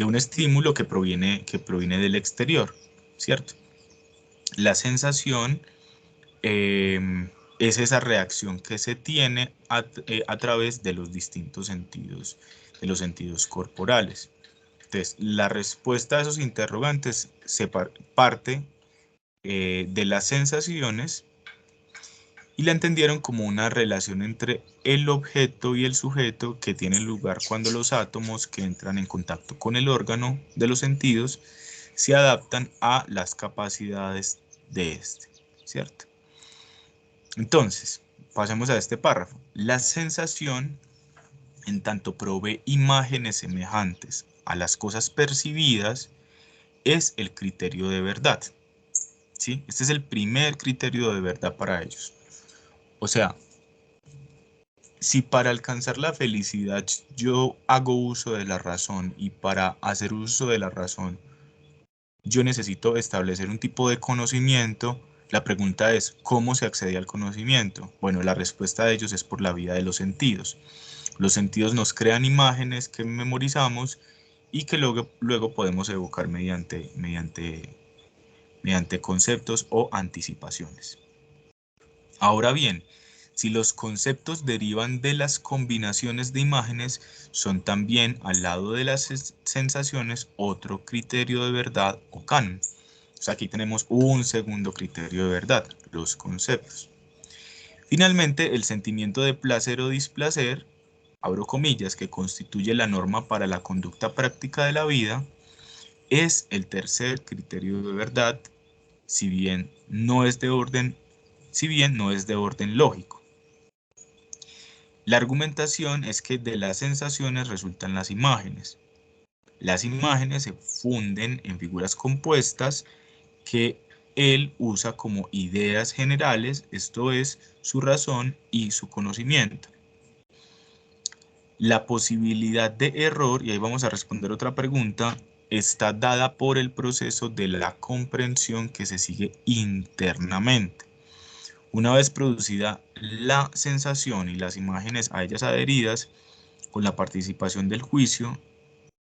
un estímulo que proviene del exterior, ¿cierto? La sensación es esa reacción que se tiene a través de los distintos sentidos, de los sentidos corporales. Entonces, la respuesta a esos interrogantes se parte de las sensaciones y la entendieron como una relación entre el objeto y el sujeto que tiene lugar cuando los átomos que entran en contacto con el órgano de los sentidos se adaptan a las capacidades de este, ¿cierto? Entonces, pasemos a este párrafo. La sensación, en tanto provee imágenes semejantes a las cosas percibidas, es el criterio de verdad, ¿sí? Este es el primer criterio de verdad para ellos. O sea, si para alcanzar la felicidad yo hago uso de la razón y para hacer uso de la razón yo necesito establecer un tipo de conocimiento, la pregunta es, ¿cómo se accede al conocimiento? Bueno, la respuesta de ellos es por la vía de los sentidos. Los sentidos nos crean imágenes que memorizamos y que luego podemos evocar mediante conceptos o anticipaciones. Ahora bien, si los conceptos derivan de las combinaciones de imágenes, son también, al lado de las sensaciones, otro criterio de verdad o canon. O sea, aquí tenemos un segundo criterio de verdad, los conceptos. Finalmente, el sentimiento de placer o displacer, abro comillas, que constituye la norma para la conducta práctica de la vida, es el tercer criterio de verdad, si bien no es de orden lógico. La argumentación es que de las sensaciones resultan las imágenes. Las imágenes se funden en figuras compuestas que él usa como ideas generales, esto es, su razón y su conocimiento. La posibilidad de error, y ahí vamos a responder otra pregunta, está dada por el proceso de la comprensión que se sigue internamente. Una vez producida la sensación y las imágenes a ellas adheridas, con la participación del juicio,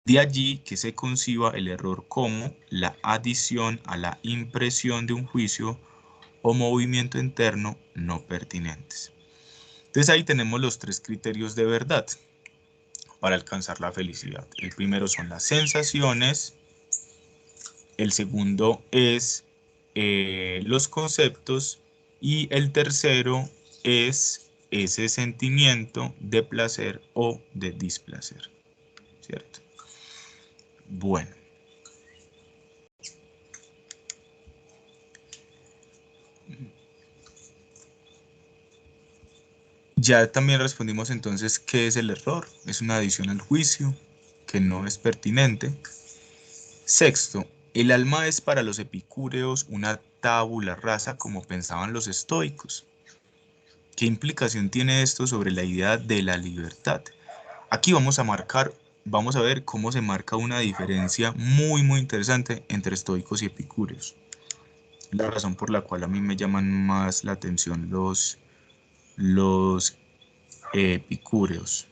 de allí que se conciba el error como la adición a la impresión de un juicio o movimiento interno no pertinentes. Entonces ahí tenemos los tres criterios de verdad para alcanzar la felicidad. El primero son las sensaciones, el segundo es los conceptos y el tercero es ese sentimiento de placer o de displacer, ¿cierto? Bueno, ya también respondimos entonces qué es el error. Es una adición al juicio que no es pertinente. Sexto, el alma es para los epicúreos una tabula rasa como pensaban los estoicos. ¿Qué implicación tiene esto sobre la idea de la libertad? Aquí vamos a ver cómo se marca una diferencia muy interesante entre estoicos y epicúreos. La razón por la cual a mí me llaman más la atención los epicúreos.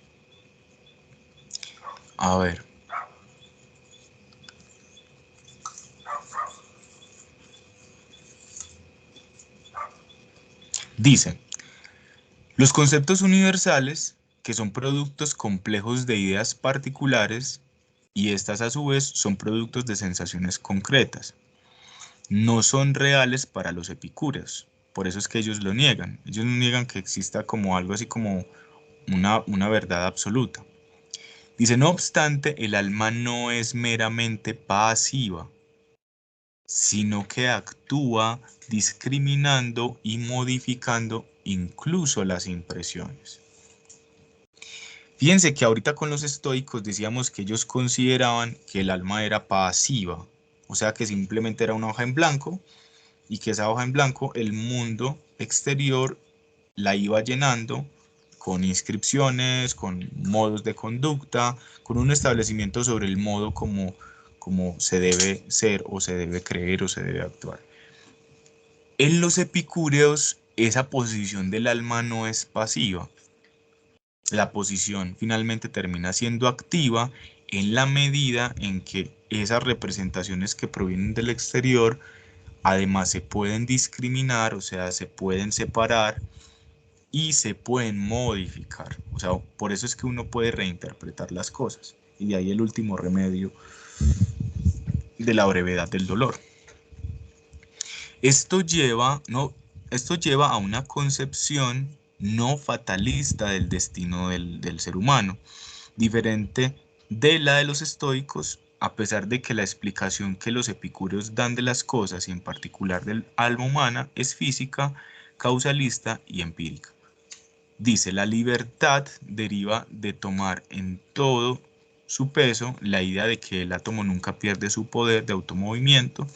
A ver, dice, los conceptos universales, que son productos complejos de ideas particulares, y estas a su vez son productos de sensaciones concretas, no son reales para los epicúreos. Por eso es que ellos lo niegan. Ellos no niegan que exista como algo así como una verdad absoluta. Dice, no obstante, el alma no es meramente pasiva, sino que actúa discriminando y modificando incluso las impresiones. Fíjense que ahorita con los estoicos decíamos que ellos consideraban que el alma era pasiva, o sea que simplemente era una hoja en blanco y que esa hoja en blanco el mundo exterior la iba llenando con inscripciones, con modos de conducta, con un establecimiento sobre el modo como se debe ser o se debe creer o se debe actuar. En los epicúreos esa posición del alma no es pasiva. La posición finalmente termina siendo activa en la medida en que esas representaciones que provienen del exterior además se pueden discriminar, o sea, se pueden separar y se pueden modificar. O sea, por eso es que uno puede reinterpretar las cosas. Y de ahí el último remedio de la brevedad del dolor. Esto lleva, no, esto lleva a una concepción no fatalista del destino del ser humano, diferente de la de los estoicos, a pesar de que la explicación que los epicúreos dan de las cosas y en particular del alma humana es física, causalista y empírica. Dice, la libertad deriva de tomar en todo su peso la idea de que el átomo nunca pierde su poder de automovimiento,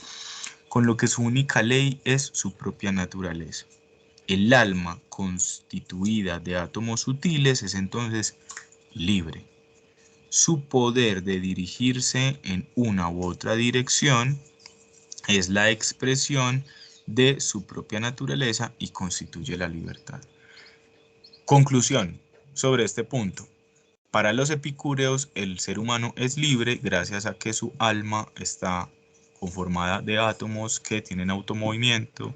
con lo que su única ley es su propia naturaleza. El alma constituida de átomos sutiles es entonces libre. Su poder de dirigirse en una u otra dirección es la expresión de su propia naturaleza y constituye la libertad. Conclusión sobre este punto. Para los epicúreos, el ser humano es libre gracias a que su alma está conformada de átomos que tienen automovimiento,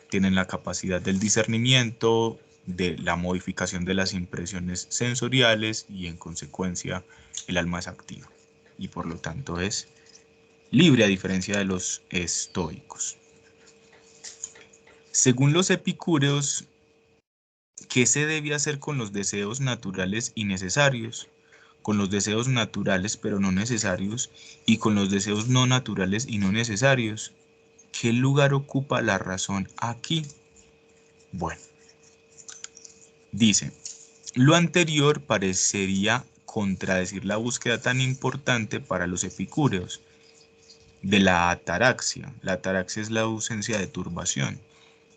tienen la capacidad del discernimiento, de la modificación de las impresiones sensoriales y en consecuencia el alma es activa y por lo tanto es libre a diferencia de los estoicos. Según los epicúreos, ¿qué se debe hacer con los deseos naturales y necesarios? Con los deseos naturales pero no necesarios y con los deseos no naturales y no necesarios. ¿Qué lugar ocupa la razón aquí? Bueno, dice, lo anterior parecería contradecir la búsqueda tan importante para los epicúreos de la ataraxia. La ataraxia es la ausencia de turbación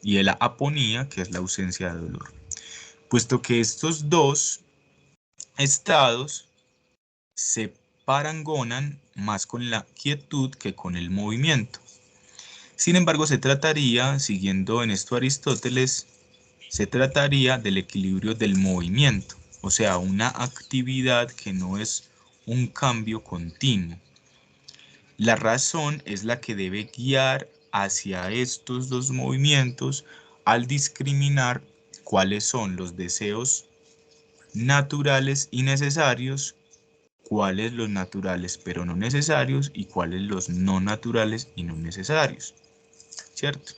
y de la aponía, que es la ausencia de dolor. Puesto que estos dos estados se parangonan más con la quietud que con el movimiento. Sin embargo, se trataría, siguiendo en esto Aristóteles, se trataría del equilibrio del movimiento, o sea, una actividad que no es un cambio continuo. La razón es la que debe guiar hacia estos dos movimientos al discriminar cuáles son los deseos naturales y necesarios, cuáles los naturales pero no necesarios y cuáles los no naturales y no necesarios, ¿cierto?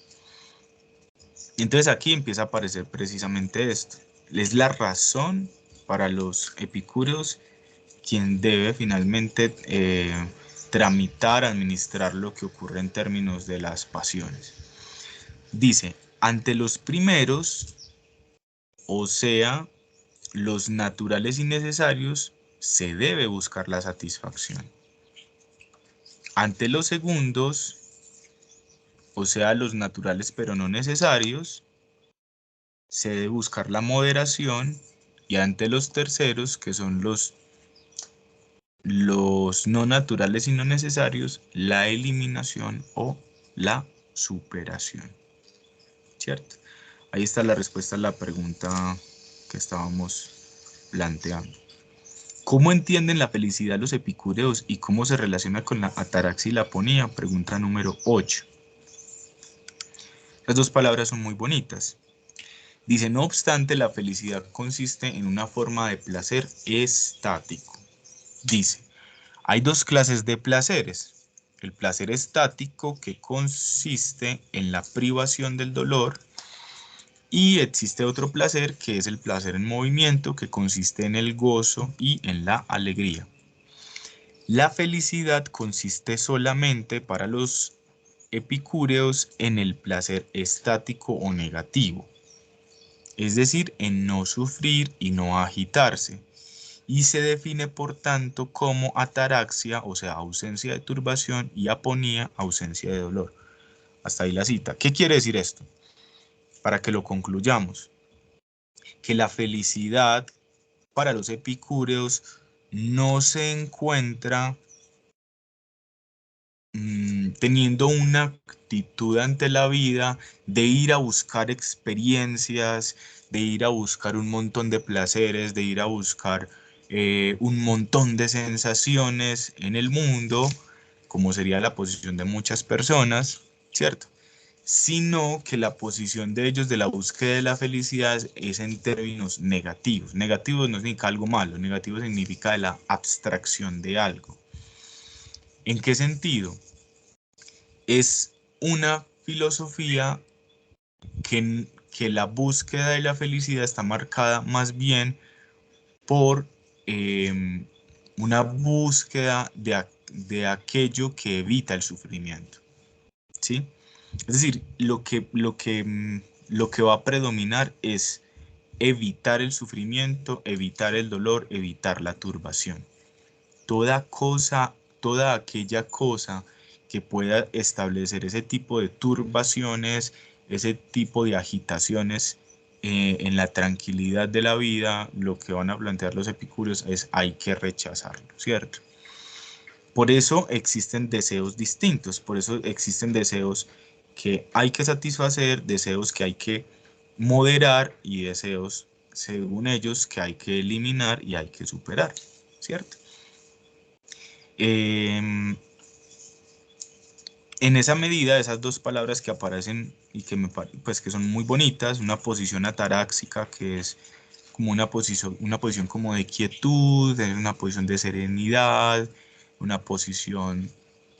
Entonces aquí empieza a aparecer precisamente esto. Es la razón para los epicúreos quien debe finalmente tramitar, administrar lo que ocurre en términos de las pasiones. Dice, ante los primeros, o sea, los naturales y necesarios, se debe buscar la satisfacción. Ante los segundos, o sea, los naturales pero no necesarios, se debe buscar la moderación. Y ante los terceros, que son los no naturales y no necesarios, la eliminación o la superación, ¿cierto? Ahí está la respuesta a la pregunta que estábamos planteando. ¿Cómo entienden la felicidad los epicúreos y cómo se relaciona con la ataraxia y la aponía? Pregunta número 8. Las dos palabras son muy bonitas. Dice, no obstante, la felicidad consiste en una forma de placer estático. Dice, hay dos clases de placeres. El placer estático, que consiste en la privación del dolor, y existe otro placer que es el placer en movimiento, que consiste en el gozo y en la alegría. La felicidad consiste solamente para los epicúreos en el placer estático o negativo, es decir, en no sufrir y no agitarse, y se define por tanto como ataraxia, o sea, ausencia de turbación, y aponía, ausencia de dolor. Hasta ahí la cita. ¿Qué quiere decir esto? Para que lo concluyamos, que la felicidad para los epicúreos no se encuentra teniendo una actitud ante la vida de ir a buscar experiencias, de ir a buscar un montón de placeres, de ir a buscar un montón de sensaciones en el mundo, como sería la posición de muchas personas, ¿cierto? Sino que la posición de ellos de la búsqueda de la felicidad es en términos negativos. Negativos no significa algo malo, negativo significa la abstracción de algo. ¿En qué sentido? Es una filosofía que la búsqueda de la felicidad está marcada más bien por una búsqueda de aquello que evita el sufrimiento, ¿sí? Es decir, lo que va a predominar es evitar el sufrimiento, evitar el dolor, evitar la turbación. Toda cosa, toda aquella cosa que pueda establecer ese tipo de turbaciones, ese tipo de agitaciones en la tranquilidad de la vida, lo que van a plantear los epicúreos es hay que rechazarlo, ¿cierto? Por eso existen deseos distintos, por eso existen deseos que hay que satisfacer, deseos que hay que moderar y deseos, según ellos, que hay que eliminar y hay que superar, ¿cierto? En esa medida, esas dos palabras que aparecen y que, pues, que son muy bonitas, una posición ataráxica, que es como una posición como de quietud, una posición de serenidad, una posición,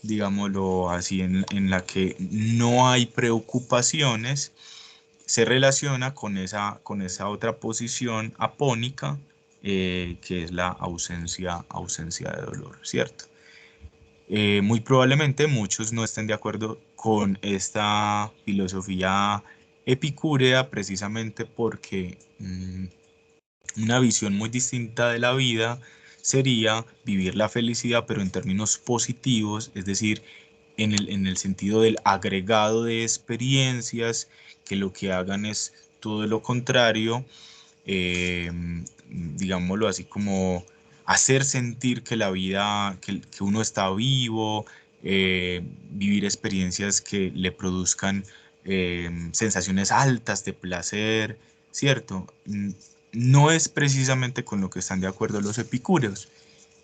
digámoslo así, en la que no hay preocupaciones, se relaciona con esa otra posición apónica, que es la ausencia de dolor, ¿cierto? Muy probablemente muchos no estén de acuerdo con esta filosofía epicúrea precisamente porque una visión muy distinta de la vida sería vivir la felicidad pero en términos positivos, es decir, en el sentido del agregado de experiencias que lo que hagan es todo lo contrario, digámoslo así, como hacer sentir que la vida, que uno está vivo, vivir experiencias que le produzcan sensaciones altas de placer, ¿cierto? No es precisamente con lo que están de acuerdo los epicúreos.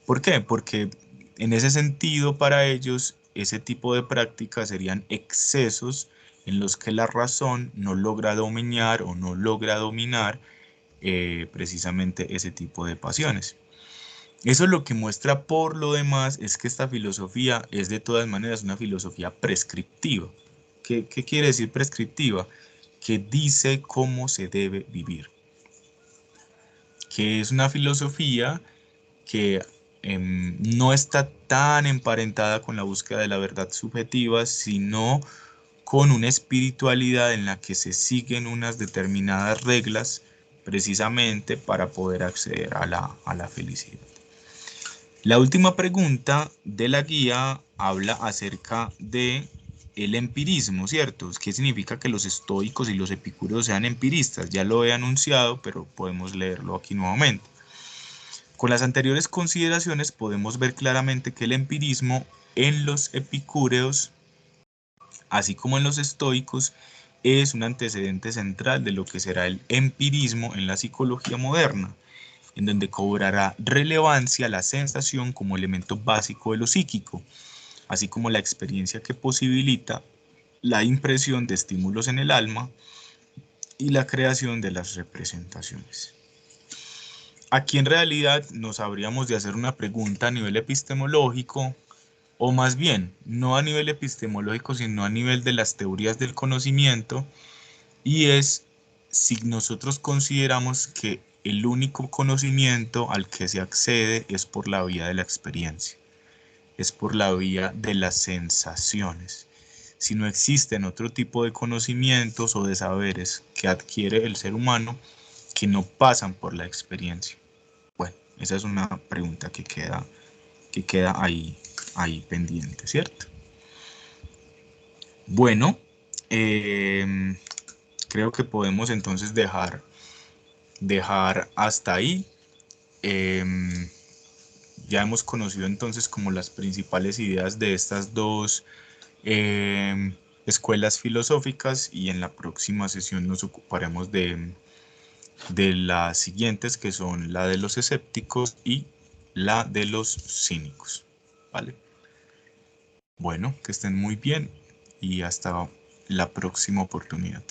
¿Por qué? Porque en ese sentido, para ellos, ese tipo de prácticas serían excesos en los que la razón no logra dominar o no logra dominar precisamente ese tipo de pasiones. Eso lo que muestra por lo demás es que esta filosofía es de todas maneras una filosofía prescriptiva. ¿Qué quiere decir prescriptiva? Que dice cómo se debe vivir. Que es una filosofía que no está tan emparentada con la búsqueda de la verdad subjetiva, sino con una espiritualidad en la que se siguen unas determinadas reglas precisamente para poder acceder a la felicidad. La última pregunta de la guía habla acerca de el empirismo, ¿cierto? ¿Qué significa que los estoicos y los epicúreos sean empiristas? Ya lo he anunciado, pero podemos leerlo aquí nuevamente. Con las anteriores consideraciones podemos ver claramente que el empirismo en los epicúreos, así como en los estoicos, es un antecedente central de lo que será el empirismo en la psicología moderna, en donde cobrará relevancia la sensación como elemento básico de lo psíquico, así como la experiencia que posibilita la impresión de estímulos en el alma y la creación de las representaciones. Aquí en realidad nos habríamos de hacer una pregunta a nivel epistemológico, o más bien, no a nivel epistemológico, sino a nivel de las teorías del conocimiento, y es si nosotros consideramos que el único conocimiento al que se accede es por la vía de la experiencia, es por la vía de las sensaciones. Si no existen otro tipo de conocimientos o de saberes que adquiere el ser humano que no pasan por la experiencia. Bueno, esa es una pregunta que queda ahí pendiente, ¿cierto? Bueno, creo que podemos entonces dejar hasta ahí. Em, ya hemos conocido entonces como las principales ideas de estas dos escuelas filosóficas y en la próxima sesión nos ocuparemos de las siguientes que son la de los escépticos y la de los cínicos. ¿Vale? Bueno, que estén muy bien y hasta la próxima oportunidad.